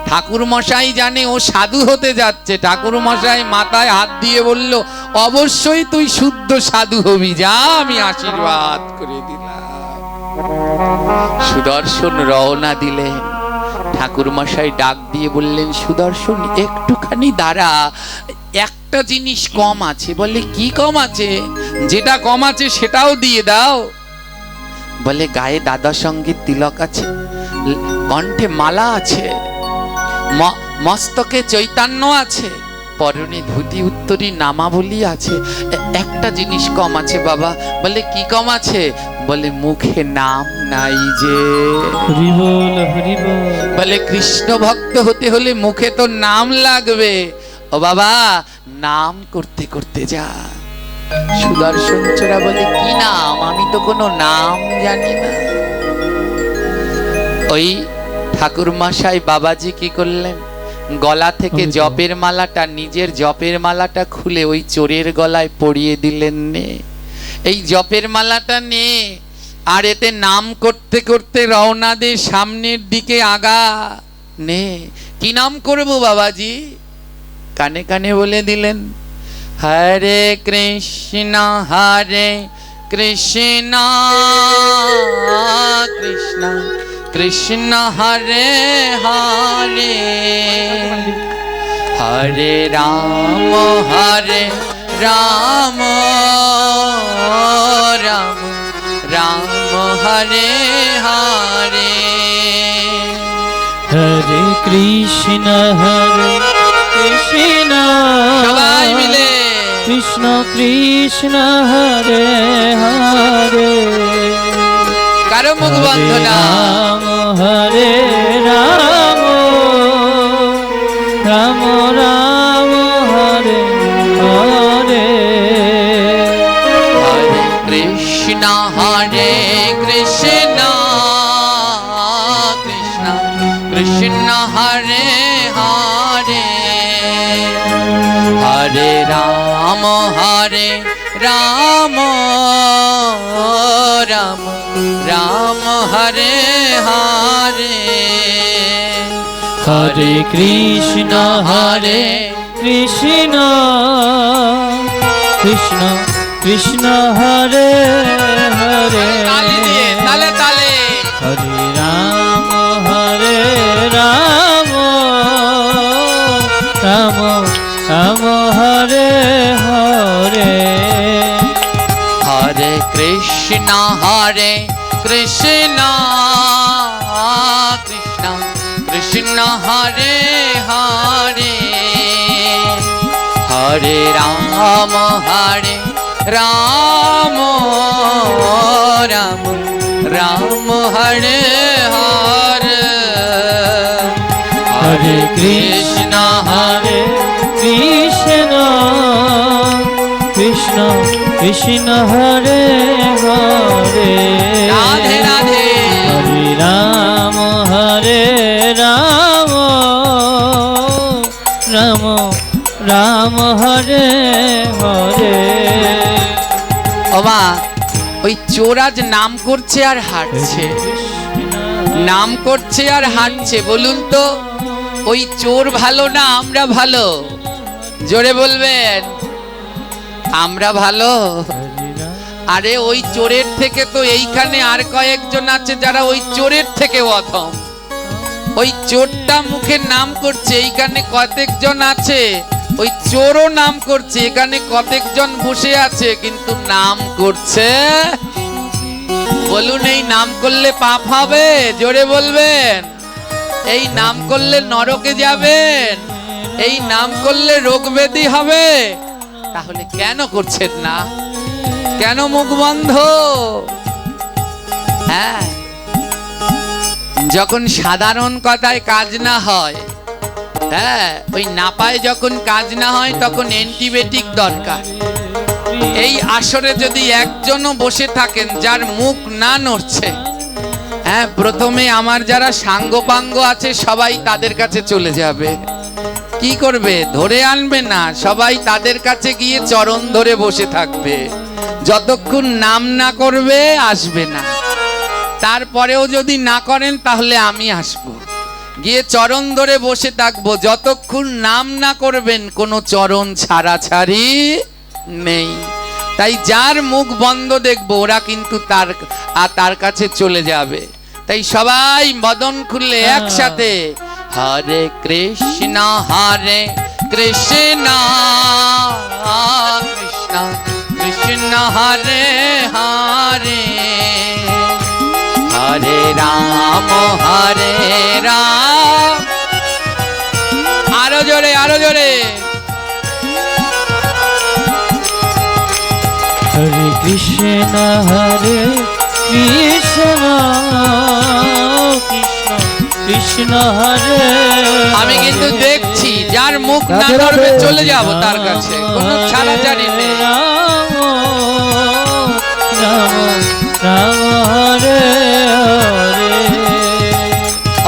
ঠাকুর মশাই জানে ও সাধু হতে যাচ্ছে। ঠাকুর মশাই মাথায় হাত দিয়ে বলল, অবশ্যই তুই শুদ্ধ সাধু হবি, যা, আমি আশীর্বাদ করে দিলাম। সুদর্শন রওনা দিলেন। ঠাকুর মশাই ডাক দিয়ে বললেন, সুদর্শন, একটুখানি দাঁড়া, একটা জিনিস কম আছে। বলে, কি কম আছে? যেটা কম আছে সেটাও দিয়ে দাও। বলে, গায়ে দাদার সঙ্গে তিলক আছে, কণ্ঠে মালা আছে, মস্তকে চৈতন্য আছে, পরনে ধুতি উত্তরী নামাবলী আছে, একটা জিনিস কম আছে বাবা। বলে, কি কম আছে? বলে, মুখে নাম নাই যে। হরি বল হরি বল। বলে, কৃষ্ণ ভক্ত হতে হলে মুখে তো নাম লাগবে। ও বাবা, নাম করতে করতে যা। সুদর্শন চোরা বলে, কি নাম? আমি তো কোনো নাম জানি না। ওই ঠাকুর মশাই বাবাজি কি করলেন, গলা থেকে জপের মালাটা, নিজের জপের মালাটা খুলে ওই চোরের গলায় পরিয়ে দিলেন। নে এই জপের মালাটা নে, আর এতে নাম করতে করতে রওনা দে সামনের দিকে আগা। নে কি নাম করব বাবাজি? কানে কানে বলে দিলেন, হরে কৃষ্ণ কৃষ্ণ কৃষ্ণ কৃষ্ণ হরে হরে, হরে রাম রাম রাম রাম হরে হরে, হরে কৃষ্ণ কৃষ্ণ সবাই মিলে কৃষ্ণ কৃষ্ণ হরে হরে, কারো মুখ বন্ধ না। রাম হরে রাম রাম রাম হরে হরে, হরে কৃষ্ণ কৃষ্ণ কৃষ্ণ হরে হরে, হরে রাম রাম রাম হরে হরে, হরে কৃষ্ণ কৃষ্ণ কৃষ্ণ কৃষ্ণ হরে হরে, তালি দিয়ে তালে তালে, হরে রাম রাম রাম হরে হরে, হরে কৃষ্ণ কৃষ্ণ কৃষ্ণ কৃষ্ণ হরে হরে, হরে রাম রাম রাম হরে হরে, হরে কৃষ্ণ কৃষ্ণ কৃষ্ণ কৃষ্ণ হরে হরে, রাধে রাধে, হরে রাম রাম রাম হরে হরে। ওমা ওই চোর আজ নাম করছে আর হাঁটছে, নাম করছে আর হাঁটছে, বলুন তো ওই চোর ভালো না আমরা ভালো? জোরে বলবেন, আমরা ভালো? আরে ওই চোরের থেকে তো এইখানে আর কয়েকজন আছে যারা ওই চোরের থেকে অধম। ওই চোরটা মুখে নাম করছে, এইখানে কতজন আছে ওই চোরও নাম করছে, এখানে কতজন বসে আছে কিন্তু নাম করছে। বলুন এই নাম করলে পাপ হবে? জোরে বলবেন, এই নাম করলে নরকে যাবেন, এই নাম করলে রোগ ব্যাধি হবে। তাহলে কেন করছেন না? কেন মুখ বন্ধ? হ্যাঁ, যখন সাধারণ কথায় কাজ না হয়, হ্যাঁ ওই নাপায় যখন কাজ না হয় তখন অ্যান্টিবায়োটিক দরকার। এই আসরে যদি একজনও বসে থাকেন যার মুখ না নড়ছে, হ্যাঁ প্রথমে আমার যারা সাঙ্গপাঙ্গ আছে সবাই তাদের কাছে চলে যাবে। কি করবে? ধরে আনবে না, সবাই তাদের কাছে গিয়ে চরণ ধরে বসে থাকবে। যতক্ষণ নাম না করবে আসবে না। তারপরেও যদি না করেন তাহলে আমি আসবো, গিয়ে চরণ ধরে বসে থাকবো। যতক্ষণ নাম না করবেন কোনো চরণ ছাড়াছাড়ি নেই। তাই যার মুখ বন্ধ দেখবো ওরা কিন্তু তার কাছে চলে যাবে। তাই সবাই বদন খুললে একসাথে হরে কৃষ্ণ কৃষ্ণ কৃষ্ণ হরে হরে, হরে রাম রাম। আরো জোরে আরো জোরে, হরে কৃষ্ণ কৃষ্ণ কৃষ্ণ হরে। আমি কিন্তু দেখছি যার মুখ না করবে চলে যাব তার কাছে, কোনো ছাড়াছাড়ি নেই। রাম রাম রাম হরে হরে।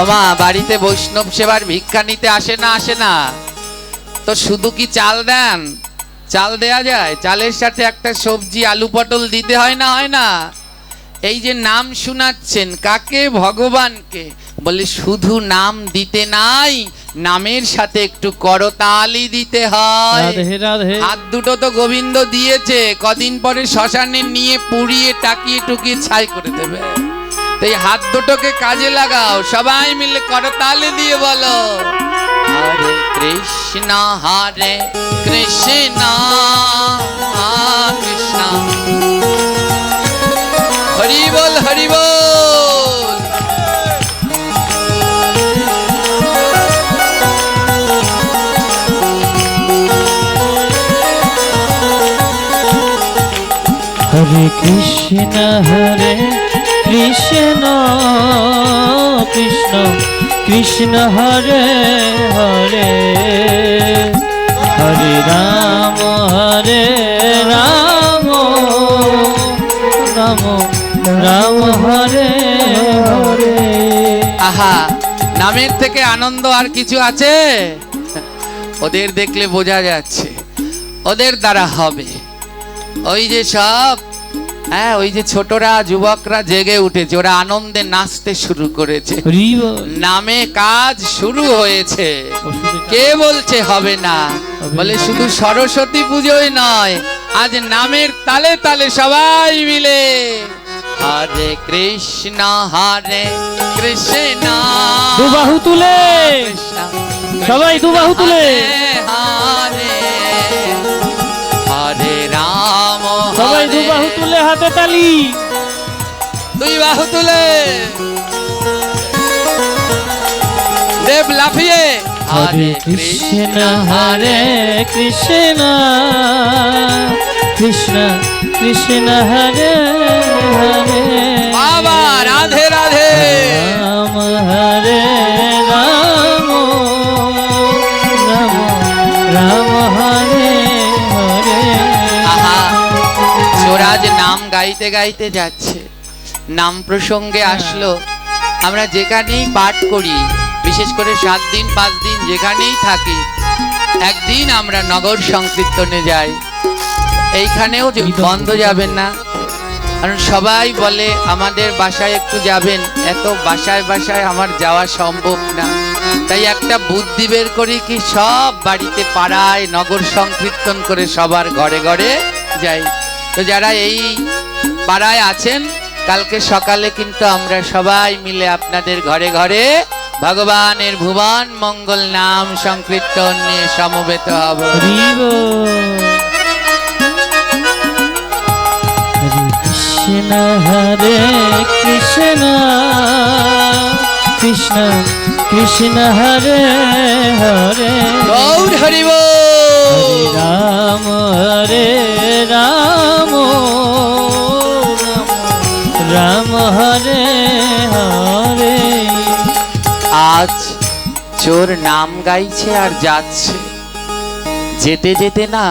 ওমা বাড়িতে বৈষ্ণব সেবার ভিক্ষা নিতে আসে না তো শুধু কি চাল দেন? চাল দেয়া যায়? চালের সাথে একটা সবজি আলু পটল দিতে হয় না? এই যে নাম শোনাচ্ছেন কাকে? ভগবানকে। বলে শুধু নাম দিতে নাই, নামের সাথে একটু করতালি দিতে হয়। রাধে রাধে। হাত দুটো তো গোবিন্দ দিয়েছে, কদিন পরে শ্মশানে নিয়ে পুড়িয়ে টাকিয়ে টুকিয়ে ছাই করে দেবে। এই হাত দুটোকে কাজে লাগাও, সবাই মিলে করতালি দিয়ে বলো হরে কৃষ্ণ কৃষ্ণ হরি বল হরি বল। হরে কৃষ্ণ কৃষ্ণ কৃষ্ণ কৃষ্ণ হরে হরে, হরে রাম রাম রাম হরে হরে। আহা, নামের থেকে আনন্দ আর কিছু আছে? ওদের দেখলে বোঝা যাচ্ছে ওদের দ্বারা হবে। ওই যে সব ওই যে ছোটরা যুবকরা জেগে উঠেছে, ওরা আনন্দে নাচতে শুরু করেছে। নামে কাজ শুরু হয়েছে। কে বলছে হবে না? বলে শুধু সরস্বতী পুজোই নয়, আজ নামের তালে তালে সবাই মিলে হরে কৃষ্ণ কৃষ্ণ। দুবাহু তুলে সবাই, দুবাহু তুলে হরে হরে রাম, সবাই দুবাহু তুলে হাতে তালি, দুই বাহু তুলে দেব লাফিয়ে হরে কৃষ্ণ কৃষ্ণ কৃষ্ণ কৃষ্ণ হরে হরে, বাবা রাধে রাধে। রাম হরে রাম রাম রাম হরে হরে। আহা, চোরাজ নাম গাইতে গাইতে যাচ্ছে, নাম প্রসঙ্গে আসলো। আমরা যেখানেই পাঠ করি, বিশেষ করে 7 দিন 5 দিন যেখানেই থাকি, একদিন আমরা নগর সংকীর্তনে যাই। এইখানেও বন্ধ যাবেন না, কারণ সবাই বলে আমাদের বাসায় একটু যাবেন। এত বাসায় বাসায় আমার যাওয়া সম্ভব না, তাই একটা বুদ্ধি বের করি কি সব বাড়িতে পাড়ায় নগর সংকীর্তন করে সবার ঘরে ঘরে যাই। তো যারা এই পাড়ায় আছেন, কালকে সকালে কিন্তু আমরা সবাই মিলে আপনাদের ঘরে ঘরে ভগবানের ভুবন মঙ্গল নাম সংকীর্তন নিয়ে সমবেত হব। কৃষ্ণ হরে কৃষ্ণ কৃষ্ণ কৃষ্ণ হরে হরে, গৌর হরি বল। রাম হরে রাম রাম হরে হরে। আজ চোর নাম গাইছে আর যাচ্ছে, যেতে যেতে না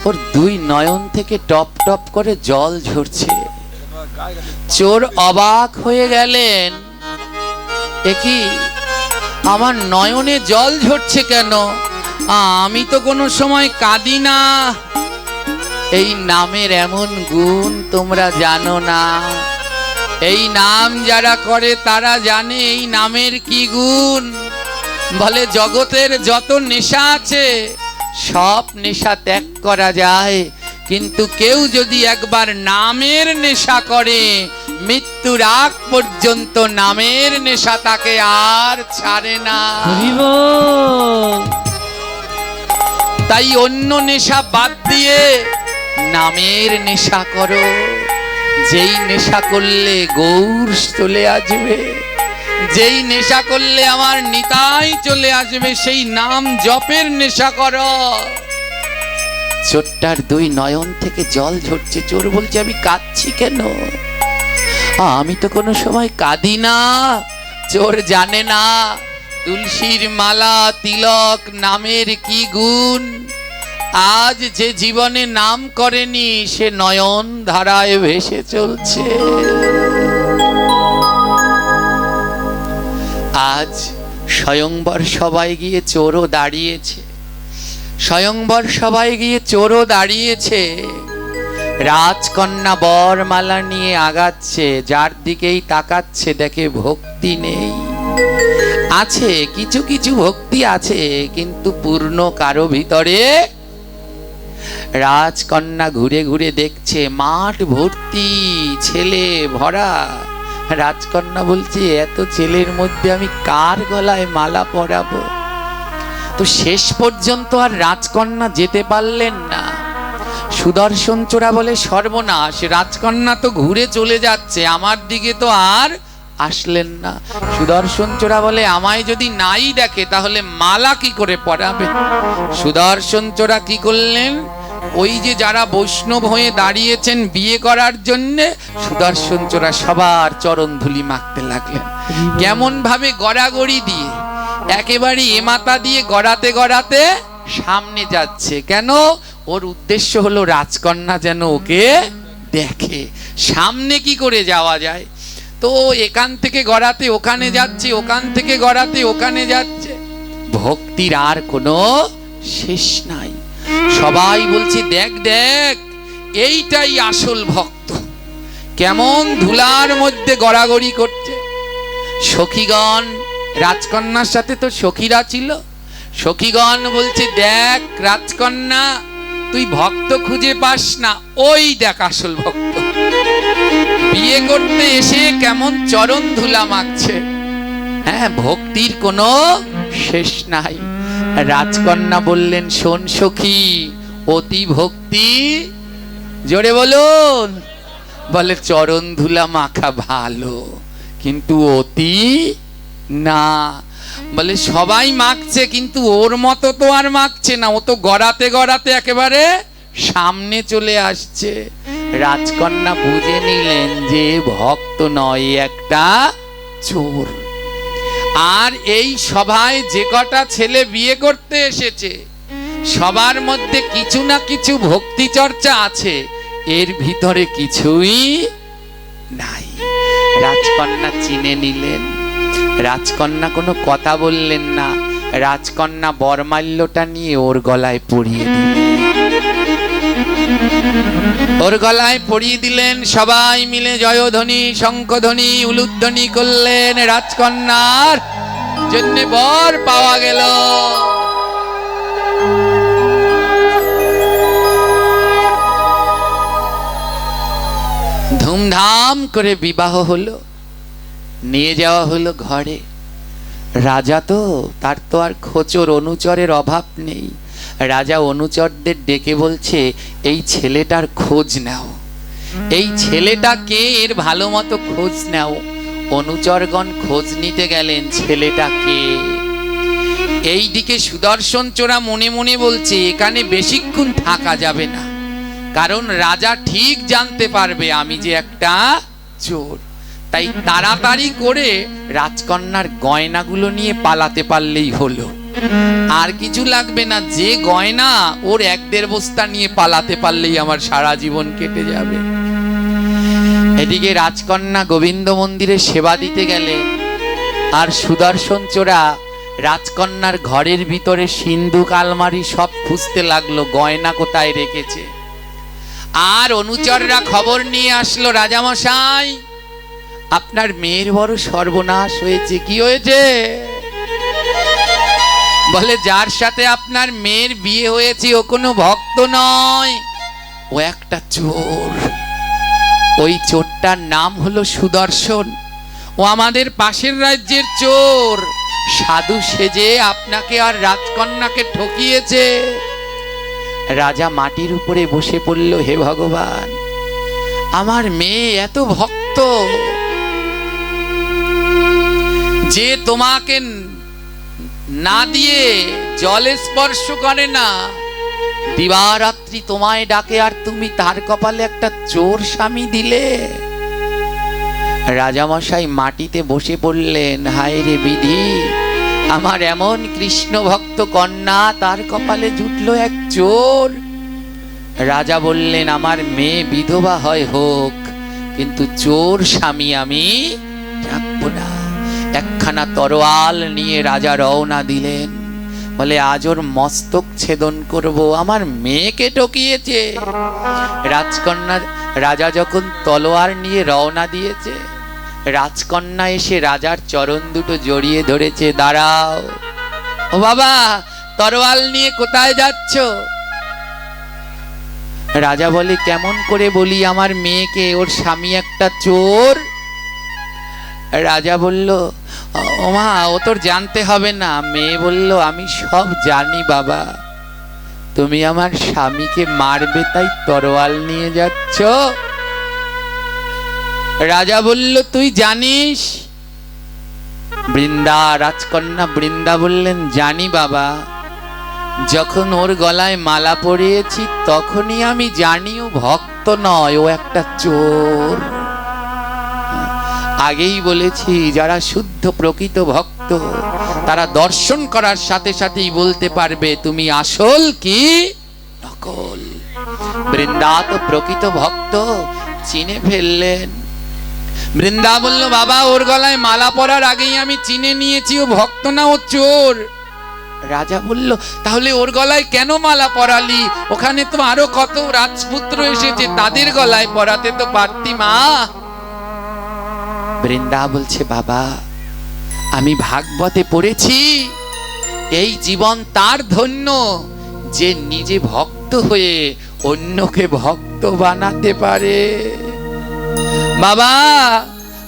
ওর 2 নয়ন থেকে টপ টপ করে জল ঝরছে। চোর অবাক হয়ে গেলেন, একই আমার নয়নে জল ঝরছে কেন? আমি তো কোনো সময় কাঁদি না। এই নামের এমন গুণ তোমরা জানো না। এই নাম যারা করে তারা জানে এই নামের কি গুণ। বলে জগতের যত নেশা আছে সব নেশা ত্যাগ করা যায়, কিন্তু কেউ যদি একবার নামের নেশা করে, মৃত্যুর আগ পর্যন্ত নামের নেশা তাকে আর ছাড়ে না। তাই অন্য নেশা বাদ দিয়ে নামের নেশা করো। যেই নেশা করলে গৌর চলে আসবে, যেই নেশা করলে আমার নিতাই চলে আসবে, সেই নাম জপের নেশা করো। চোরটার 2 নয়ন থেকে জল ঝরছে। চোর বলছে আমি কাঁদছি কেন? আমি তো কোনো সময় কাঁদি না। চোর জানে না তুলসীর মালা তিলক নামের কি গুণ। আজ যে জীবনে নাম করেনি সে নয়ন ধারায় ভেসে চলছে। আজ স্বয়ংবর সবাই গিয়ে চোরও দাঁড়িয়েছে, স্বয়ংবর সবাই গিয়ে চোরও দাঁড়িয়েছে। রাজকন্যা বরমালা নিয়ে আগাচ্ছে, যার দিকেই তাকাচ্ছে দেখে ভক্তি নেই। আছে কিছু কিছু ভক্তি আছে, কিন্তু পূর্ণ কারো ভিতরে। রাজকন্যা ঘুরে ঘুরে দেখছে মাঠ ভর্তি ছেলে ভরা। রাজকন্যা বলছে এত ছেলের মধ্যে আমি কার গলায় মালা পরাবো? তো শেষ পর্যন্ত আর রাজকন্যা যেতে পারলেন না। সুদর্শন চোরা বলে সর্বনাশ, রাজকন্যা তো ঘুরে চলে যাচ্ছে, আমার দিকে তো আর আসলেন না। সুদর্শন চোরা বলে আমায় যদি নাই দেখে তাহলে মালা কি করে পরাবে? সুদর্শন চোরা কি করলেন, ওই যে যারা বৈষ্ণব হয়ে দাঁড়িয়েছেন বিয়ে করার জন্য, সুদর্শন চোরা সবার চরণ ধুলি মাখতে লাগলেন। কেমন ভাবে গড়াগড়ি দিয়ে, একেবারে এমাতা দিয়ে গড়াতে গড়াতে সামনে যাচ্ছে। কেন? ওর উদ্দেশ্য হলো রাজকন্যা যেন ওকে দেখে। সামনে কি করে যাওয়া যায়? তো এখান থেকে গড়াতে ওখানে যাচ্ছে, ওখান থেকে গড়াতে ওখানে যাচ্ছে। ভক্তির আর কোনো শেষ নাই। সবাই বলছে দেখ দেখ, এইটাই আসল ভক্ত, কেমন ধুলার মধ্যে গড়াগড়ি করছে। সখীগণ, রাজকন্যার সাথে তো সখীরা ছিল, সখীগণ বলছে দেখ রাজকন্যা, তুই ভক্ত খুঁজে পাস না, ওই দেখ আসল ভক্ত, বিয়ে করতে এসে কেমন চরণ ধুলা মাখছে। হ্যাঁ, ভক্তির কোনো শেষ নাই। রাজকন্যা বললেন শোন সখী, অতি ভক্তি, জোরে বলুন, বলে চরণ ধুলা মাখা ভালো, কিন্তু অতি না। বলে সবাই মাখছে, কিন্তু ওর মতো তো আর মাখছে না, ও তো গড়াতে গড়াতে একেবারে সামনে চলে আসছে। রাজকন্যা বুঝে নিলেন যে ভক্ত নয়, একটা চোর। আর এই সভায় যে কটা ছেলে বিয়ে করতে এসেছে সবার মধ্যে কিছু না কিছু ভক্তি চর্চা আছে, এর ভিতরে কিছুই নাই। রাজকন্যা চিনে নিলেন। রাজকন্যা কোনো কথা বললেন না, রাজকন্যা বরমাল্যটা নিয়ে ওর গলায় পরিয়ে দিলেন। ওর গলায় পরিয়ে দিলেন। সবাই মিলে জয়ধ্বনি, শঙ্খধ্বনি, উলুধ্বনি করলেন। রাজকন্যার জন্য বর পাওয়া গেল। ধুমধাম করে বিবাহ হলো, নিয়ে যাওয়া হলো ঘরে। রাজা তো, তার তো আর খোঁচর অনুচরের অভাব নেই। রাজা অনুচরদের ডেকে বলছে এই ছেলেটার খোঁজ নাও, এই ছেলেটা কে এর ভালো মতো খোঁজ নাও। অনুচরগণ খোঁজ নিতে গেলেন ছেলেটা কে। এইদিকে সুদর্শন চোরা মনে মনে বলছে এখানে বেশিক্ষণ থাকা যাবে না, কারণ রাজা ঠিক জানতে পারবে আমি যে একটা চোর। তাই তাড়াতাড়ি করে রাজকন্যার গয়নাগুলো নিয়ে পালাতে পারলেই হলো, আর কিছু লাগবে না। যে গয়না ওর 1-1.5 বস্তা নিয়ে পালাতে পারলেই আমার সারা জীবন কেটে যাবে। এদিকে রাজকন্যা গোবিন্দ মন্দিরে সেবা দিতে গেলে, আর সুদর্শন চোরা রাজকন্যার ঘরের ভিতরে সিন্ধুক আলমারি সব খুঁজতে লাগলো, গয়না কোথায় রেখেছে। আর অনুচররা খবর নিয়ে আসলো, রাজামশাই আপনার মেয়ের বড় সর্বনাশ হয়েছে। কি হয়েছে? বলে যার সাথে আপনার মেয়ের বিয়ে হয়েছে ও কোনো ভক্ত নয়, ও একটা চোর। ওই চোরটার নাম হলো সুদর্শন, ও আমাদের পাশের রাজ্যের চোর। সাধু সেজে আপনাকে আর রাজকন্যাকে ঠকিয়েছে। রাজা মাটির উপরে বসে পড়ল, হে ভগবান, আমার মেয়ে এত ভক্ত যে তোমাকে না দিয়ে জলে স্পর্শ করে না, দিবারাত্রি তোমায় ডাকে, আর তুমি তার কপালে একটা চোর স্বামী দিলে। রাজামশাই মাটিতে বসে পড়লেন, হায় রে বিধি, আমার এমন কৃষ্ণ ভক্ত কন্যা, তার কপালে জুটলো এক চোর। রাজা বললেন আমার মেয়ে বিধবা হয় হোক, কিন্তু চোর স্বামী আমি রাখবো না। একখানা একখানা তরোয়াল নিয়ে রাজা রওনা দিলেন। বলে আজ ওর মস্তক ছেদন করব, আমার মেয়েকে টকিয়েছে। রাজকন্যা রাজা যখন তলোয়ার নিয়ে রওনা দিয়েছে, রাজকন্যা এসে রাজার চরণ দুটো জড়িয়ে ধরেছে। দাঁড়াও ও বাবা, তরোয়াল নিয়ে কোথায় যাচ্ছ? রাজা বলে কেমন করে বলি আমার মেয়েকে, ওর স্বামী একটা চোর। রাজা বলল ও মা, ও তোর জানতে হবে না। মেয়ে বলল আমি সব জানি বাবা, তুমি আমার স্বামীকে মারবে তাই তরোয়াল নিয়ে যাচ্ছ। রাজা বলল তুই জানিস? রাজকন্যা বৃন্দা বললেন জানি বাবা, যখন ওর গলায় মালা পরিয়েছি তখনই আমি জানি ও ভক্ত নয়, ও একটা চোর। আগেই বলেছি যারা শুদ্ধ প্রকৃত ভক্ত তারা দর্শন করার সাথে সাথেই বলতে পারবে তুমি আসল কি নকল। বৃন্দা তো প্রকৃত ভক্ত, চিনে ফেললেন। বৃন্দা বলল বাবা, ওর গলায় মালা পরার আগেই আমি চিনে নিয়েছি ও ভক্ত না, ও চোর। রাজা বলল তাহলে ওর গলায় কেন মালা পরালি? ওখানে তো আরো কত রাজপুত্র এসেছে, তাদের গলায় পরাতে তো পারতি মা। বৃন্দা বলছে বাবা, আমি ভাগবতে পড়েছি এই জীবন তার ধন্য যে নিজে ভক্ত হয়ে অন্যকে ভক্ত বানাতে পারে। বাবা,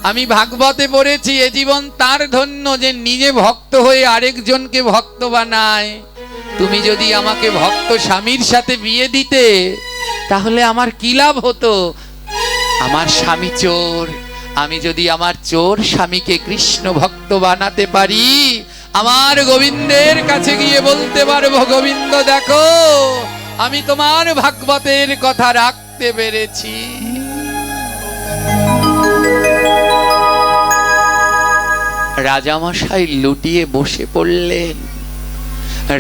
আমি ভাগবতে পড়েছি এ জীবন তার ধন্য যে নিজে ভক্ত হয়ে আরেকজনকে ভক্ত বানায়। তুমি যদি আমাকে ভক্ত স্বামীর সাথে বিয়ে দিতে তাহলে আমার কি লাভ হতো? আমার স্বামী চোর, আমি যদি আমার চোর স্বামীকে কৃষ্ণ ভক্ত বানাতে পারি, আমার গোবিন্দের কাছে গিয়ে বলতে পারবো গোবিন্দ দেখো আমি তোমার ভাগবতের কথা রাখতে পেরেছি। রাজামশাই লুটিয়ে বসে পড়লেন।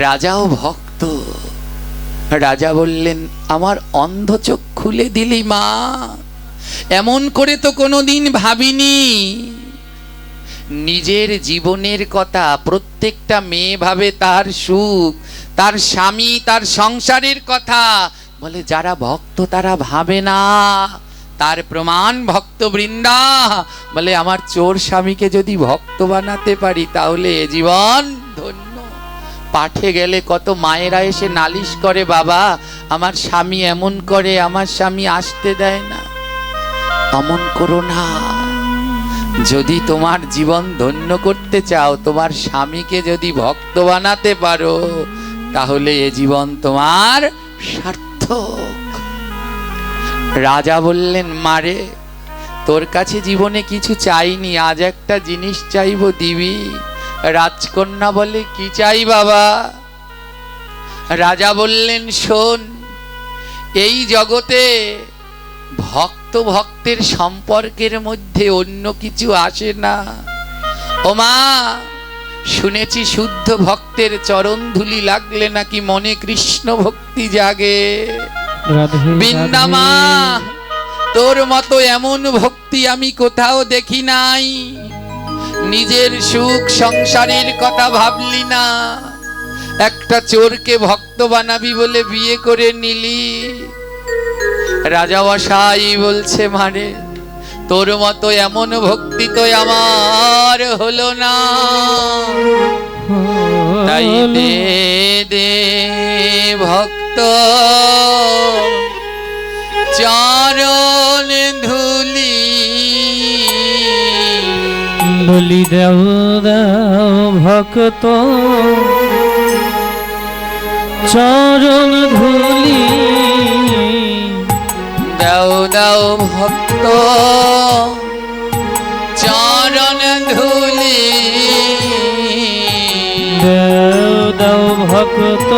রাজাও ভক্ত। রাজা বললেন আমার অন্ধ চোখ খুলে দিলি মা, এমন করে তো কোনোদিন ভাবিনি। নিজের জীবনের কথা প্রত্যেকটা মেয়ে ভাবে তার সুখ, তার স্বামী, তার সংসারের কথা। বলে যারা ভক্ত তারা ভাবে না, তার প্রমাণ ভক্ত বৃন্দা। বলে আমার চোর স্বামীকে যদি ভক্ত বানাতে পারি তাহলে এ জীবন ধন্য। পাঠে গেলে কত মায়েরা এসে নালিশ করে বাবা আমার স্বামী এমন করে, আমার স্বামী আসতে দেয় না। অমন করো না, যদি তোমার জীবন ধন্য করতে চাও, তোমার স্বামীকে যদি ভক্ত বানাতে পারো তাহলে এ জীবন তোমার সার্থক। রাজা বললেন মারে, তোর কাছে জীবনে কিছু চাইনি, আজ একটা জিনিস চাইবো, দিবি? রাজকন্যা বলে কি চাই বাবা? রাজা বললেন শোন, এই জগতে ভক্ত ভক্তের সম্পর্কের মধ্যে অন্য কিছু আসে না। ও মা, শুনেছি শুদ্ধ ভক্তের চরণ ধুলি লাগলে নাকি মনে কৃষ্ণ ভক্তি জাগে। বৃন্দা মা, তোর মতো এমন ভক্তি আমি কোথাও দেখি নাই। নিজের সুখ সংসারের কথা ভাবলি না, একটা চোরকে ভক্ত বানাবি বলে বিয়ে করে নিলি। রাজামশাই বলছে মানে তোর মতো এমন ভক্তি তো আমার হলো না। তাই দে দে ভক্ত চরণ ধুলি, বলি দেও দাও ভক্ত চরণ ধুলি, দাও দাও ভক্ত চরণ ধুলি, দেও দাও ভক্ত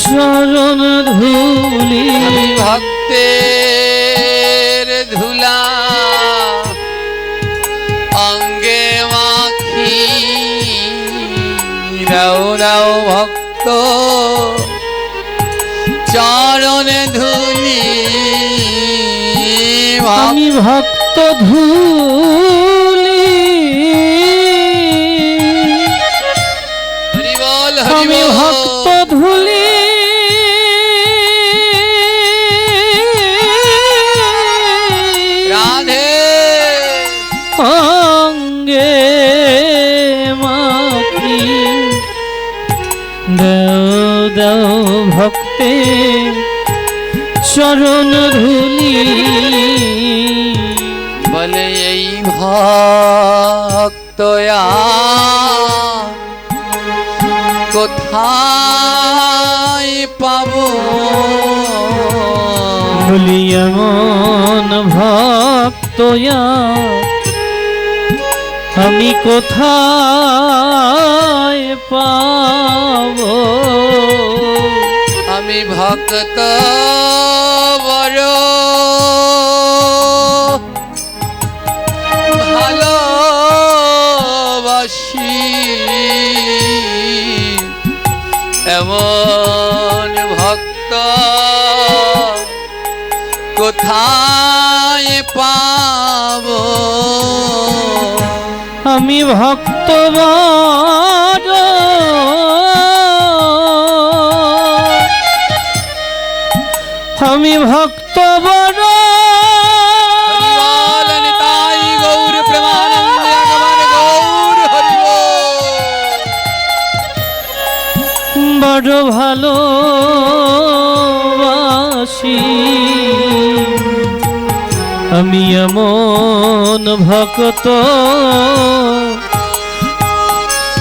চরণ ধুলি। ভক্তের ধুলা অঙ্গে মাখি, দাও দাও ভক্ত চরণ ধুলি। আমি ভক্ত ধুলি চরণ ধুলি বলে এই ভক্তয়া কোথায় পাবো বলি এমন ভক্তয়া আমি কোথায় পাবো আমি ভক্ত বড় ভালোবাসি এমন ভক্ত কোথায় পাবো আমি ভক্ত বড় আমি ভক্ত বড় হরিবল নিতাই গৌর প্রেমানন্দে আগমন গৌর হরিবল। বড় ভালোবাসি আমি এমন ভক্ত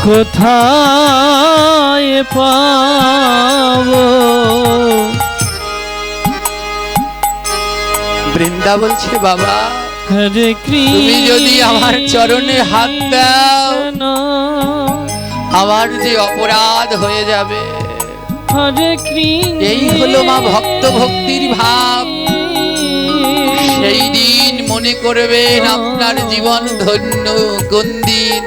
কোথায় পাবো বৃন্দা বলছে বাবা হরে তুমি যদি আমার চরণে হাত দাও কৃষ্ণ আমার যে অপরাধ হয়ে যাবে। হরে কৃষ্ণ এই হলো মা ভক্ত ভক্তির ভাব। সেই দিন মনে করবেন আপনার জীবন ধন্য। কোন দিন?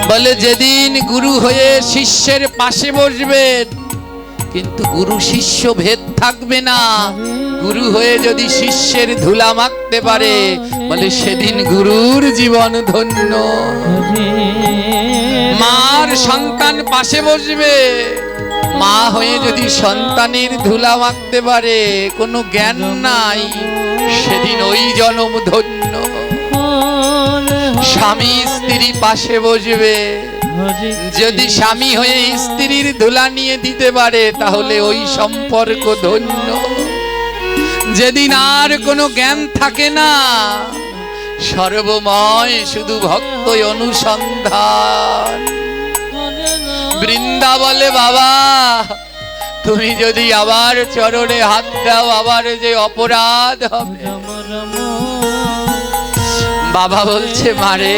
বলে যেদিন গুরু হয়ে শিষ্যের পাশে বসবেন, কিন্তু গুরু শিষ্য ভেদ থাকবে না। গুরু হয়ে যদি শিষ্যের ধুলা মাখতে পারে, বলে সেদিন গুরুর জীবন ধন্য। মার সন্তান পাশে বসবে, মা হয়ে যদি সন্তানের ধুলা মাখতে পারে, কোনো জ্ঞান নাই, সেদিন ওই জনম ধন্য। স্বামী স্ত্রী পাশে বসবে, যদি স্বামী হয়ে স্ত্রীর ধুলা নিয়ে দিতে পারে, তাহলে ওই সম্পর্ক ধন্য। যেদিন আর কোনো জ্ঞান থাকে না, সর্বময় শুধু ভক্ত অনুসন্ধান। বৃন্দা বলে বাবা তুমি যদি আবার চরণে হাত দাও, আবার যে অপরাধ হবে। বাবা বলছে মারে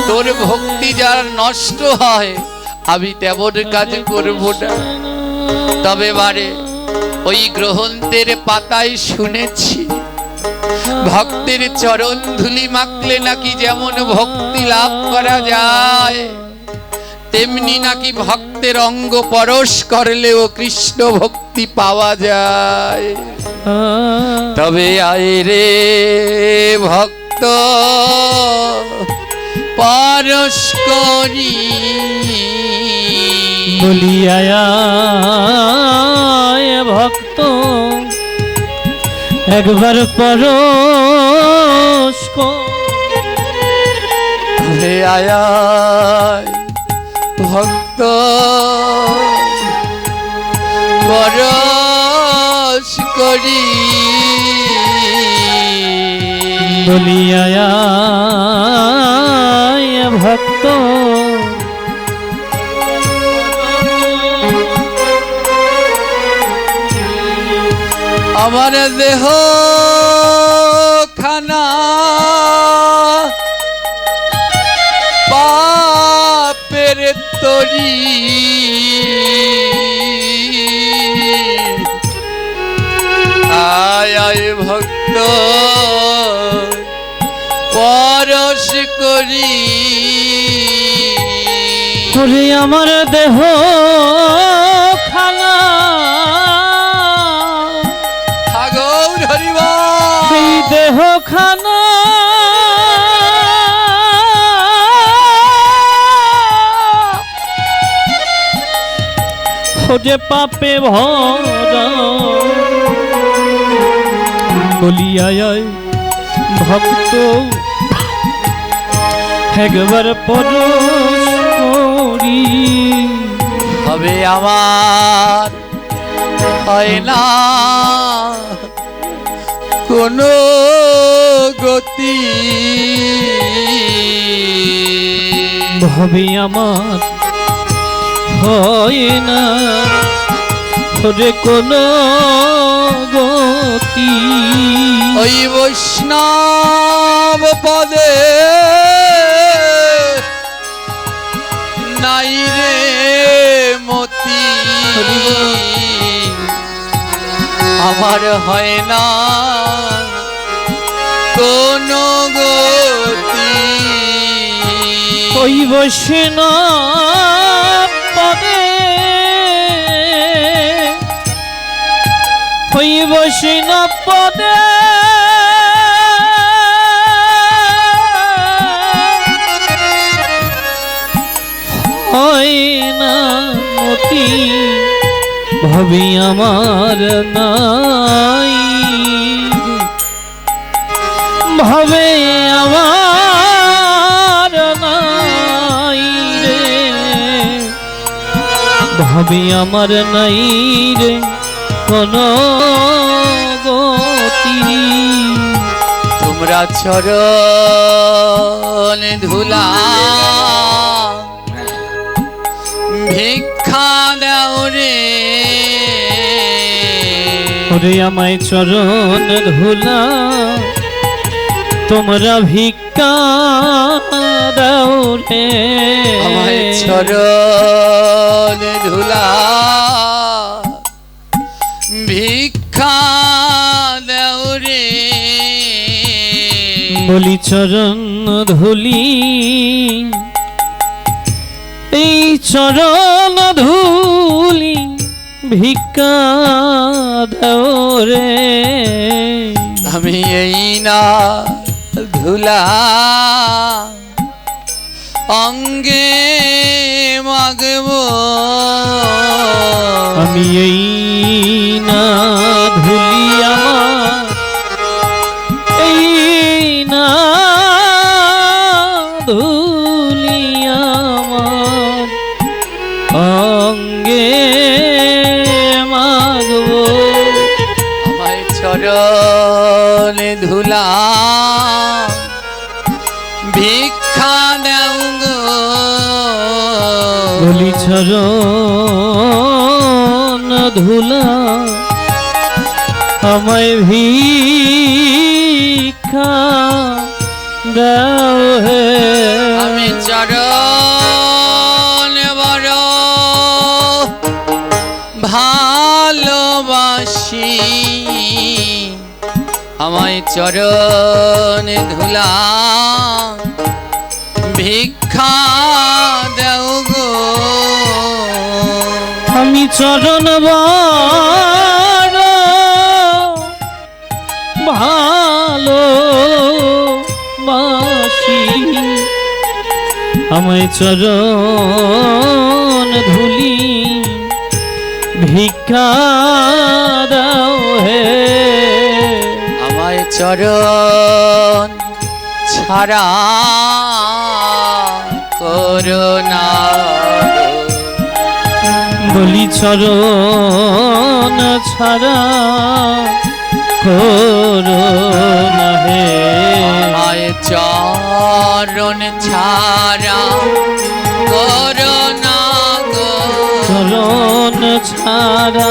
তোর ভক্তি যার নষ্ট হয়, আমি তেমন কাজ করব না। তবে মারে ওই গ্রন্থের পাতায় শুনেছি, ভক্তের চরণ ধুলি মাখলে নাকি যেমন ভক্তি লাভ করা যায়, তেমনি নাকি ভক্তের অঙ্গ পরশ করলেও কৃষ্ণ ভক্তি পাওয়া যায়। তবে আয় রে ভক্ত পরশ করি, বলিয়ায় ভক্ত একবার পরশ হে আয় ভক্ত পরশ করি, বলিয়ায় ভক্ত আমার দেহ খানা পাপের তরি, আয় আয় ভক্ত পরশ করি। ওরে আমার দেহ খানা গৌর হরিবল। সেই দেহ খানা ওরে পাপে ভরা, বলিয়ায় ভক্ত একবার পরশ করি, হবে আমার হয় না কোনো গতি। ভবে আমার হয় না ওরে কোনো গতি। ওই বৈষ্ণব পদে নাই রে মতি, আমার হয় না কোনো গতি। ওই বৈষ্ণব পদে, ওই বৈষ্ণব পদে হয় না মতি, ভাবি আমার নাই, ভাবে আমার নাই রে, ভাবি আমার নাই রে কোনো গতি। তোমরা চরণ ধুলা ভিক্ষা দাও রে, ওরে আমায় চরণ ধুলা তোমরা ভিক্ষা দাও রে, আমায় চরণ ধুলা ভিক্ষা দাও রে। বলি চরণ ধুলি এই চরণ ধুলি ভিক্ষা দাও রে। আমি এই না ধুলা অঙ্গে মাগবো, আমি এই না ধুলি আমার এই না ধুলি আমার অঙ্গে মাগবো। আমায় চরণে ধুলা ভিক্ষা দাও গো, বলি চরণ ধুলা আমায় ভিক্ষা দাও হে। আমি চরণ বড় ভালোবাসি, আমায় চরণ ধুলা ভিক্ষা দাও গো। আমি চরণ বড় ভালোবাসি, আমায় চরণ ধুলি ভিক্ষা দাও হে। আমায় চরণ ছাড়া করোনা, বলি চরণ ছাড়া করোনা হে। আমায় চরণ ছাড়া করোনা গো, চরণ ছাড়া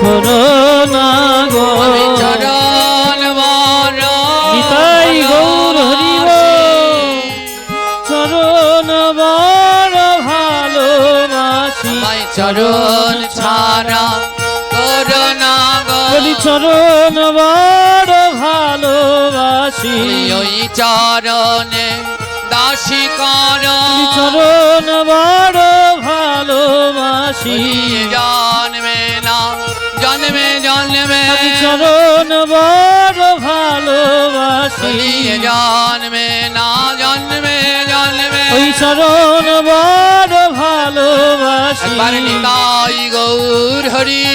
করোনা গো। আমি চরণ বড় নিতাই গৌর হরিব, চরণ বড় ভালোবাসি, আমায় চরণ ছাড়া করোনা গো, বলি চরণ বড় ভালোবাসি, ওই চরণে দাসী কর, চরণ বড় ভালোবাসি, জন্মে না জন্মে জন্মে, আমি চরণ বড় ভালোবাসি, জন্মে না জন্মে জন্মে, ওই চরণ বড় ভালোবাসি। একবার নিতাই গৌর হরি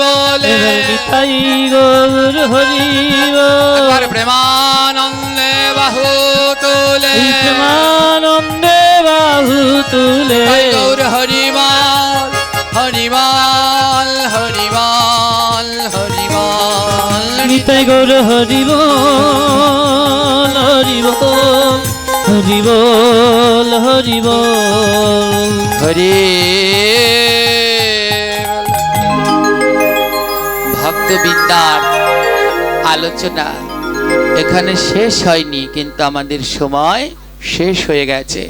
বলে, নিতাই গৌর হরি একবার প্রেমানন্দে বাহু তোলে, প্রেমানন্দে বাহু তুলে, গৌর হরিবাল হরিবাল হরিবাল। তাই গৌর হরি বল হরি বল হরি বল হরি বল। হরে ভক্তবৃন্দার আলোচনা এখানে শেষ হয়নি, কিন্তু আমাদের সময় শেষ হয়ে গেছে।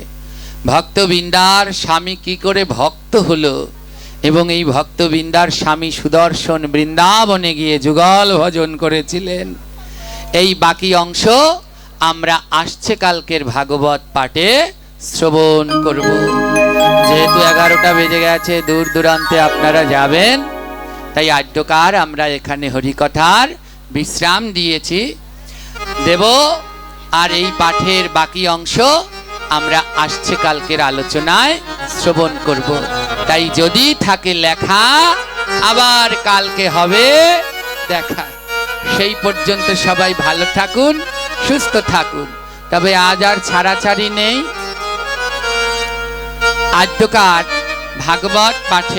ভক্তবৃন্দার স্বামী কি করে ভক্ত হলো এবং এই ভক্তবৃন্দার স্বামী সুদর্শন বৃন্দাবনে গিয়ে যুগল ভজন করেছিলেন, এই বাকি অংশ আমরা আসছে কালকের ভাগবত পাঠে শ্রবণ করব। যেহেতু 11টা বেজে গেছে, দূর দূরান্তে আপনারা যাবেন, তাই আদ্যকার আমরা এখানে হরিকথার বিশ্রাম দিয়েছি দেব। আর এই পাঠের বাকি অংশ আমরা আসছে কালকের আলোচনায় শ্রবণ করব। তাই যদি থাকে লেখা, আবার কালকে হবে দেখা। সেই পর্যন্ত সবাই ভালো থাকুন, সুস্থ থাকুন। তবে আজ আর ছাড়াছাড়ি নেই। আদ্যকার ভাগবত পাঠে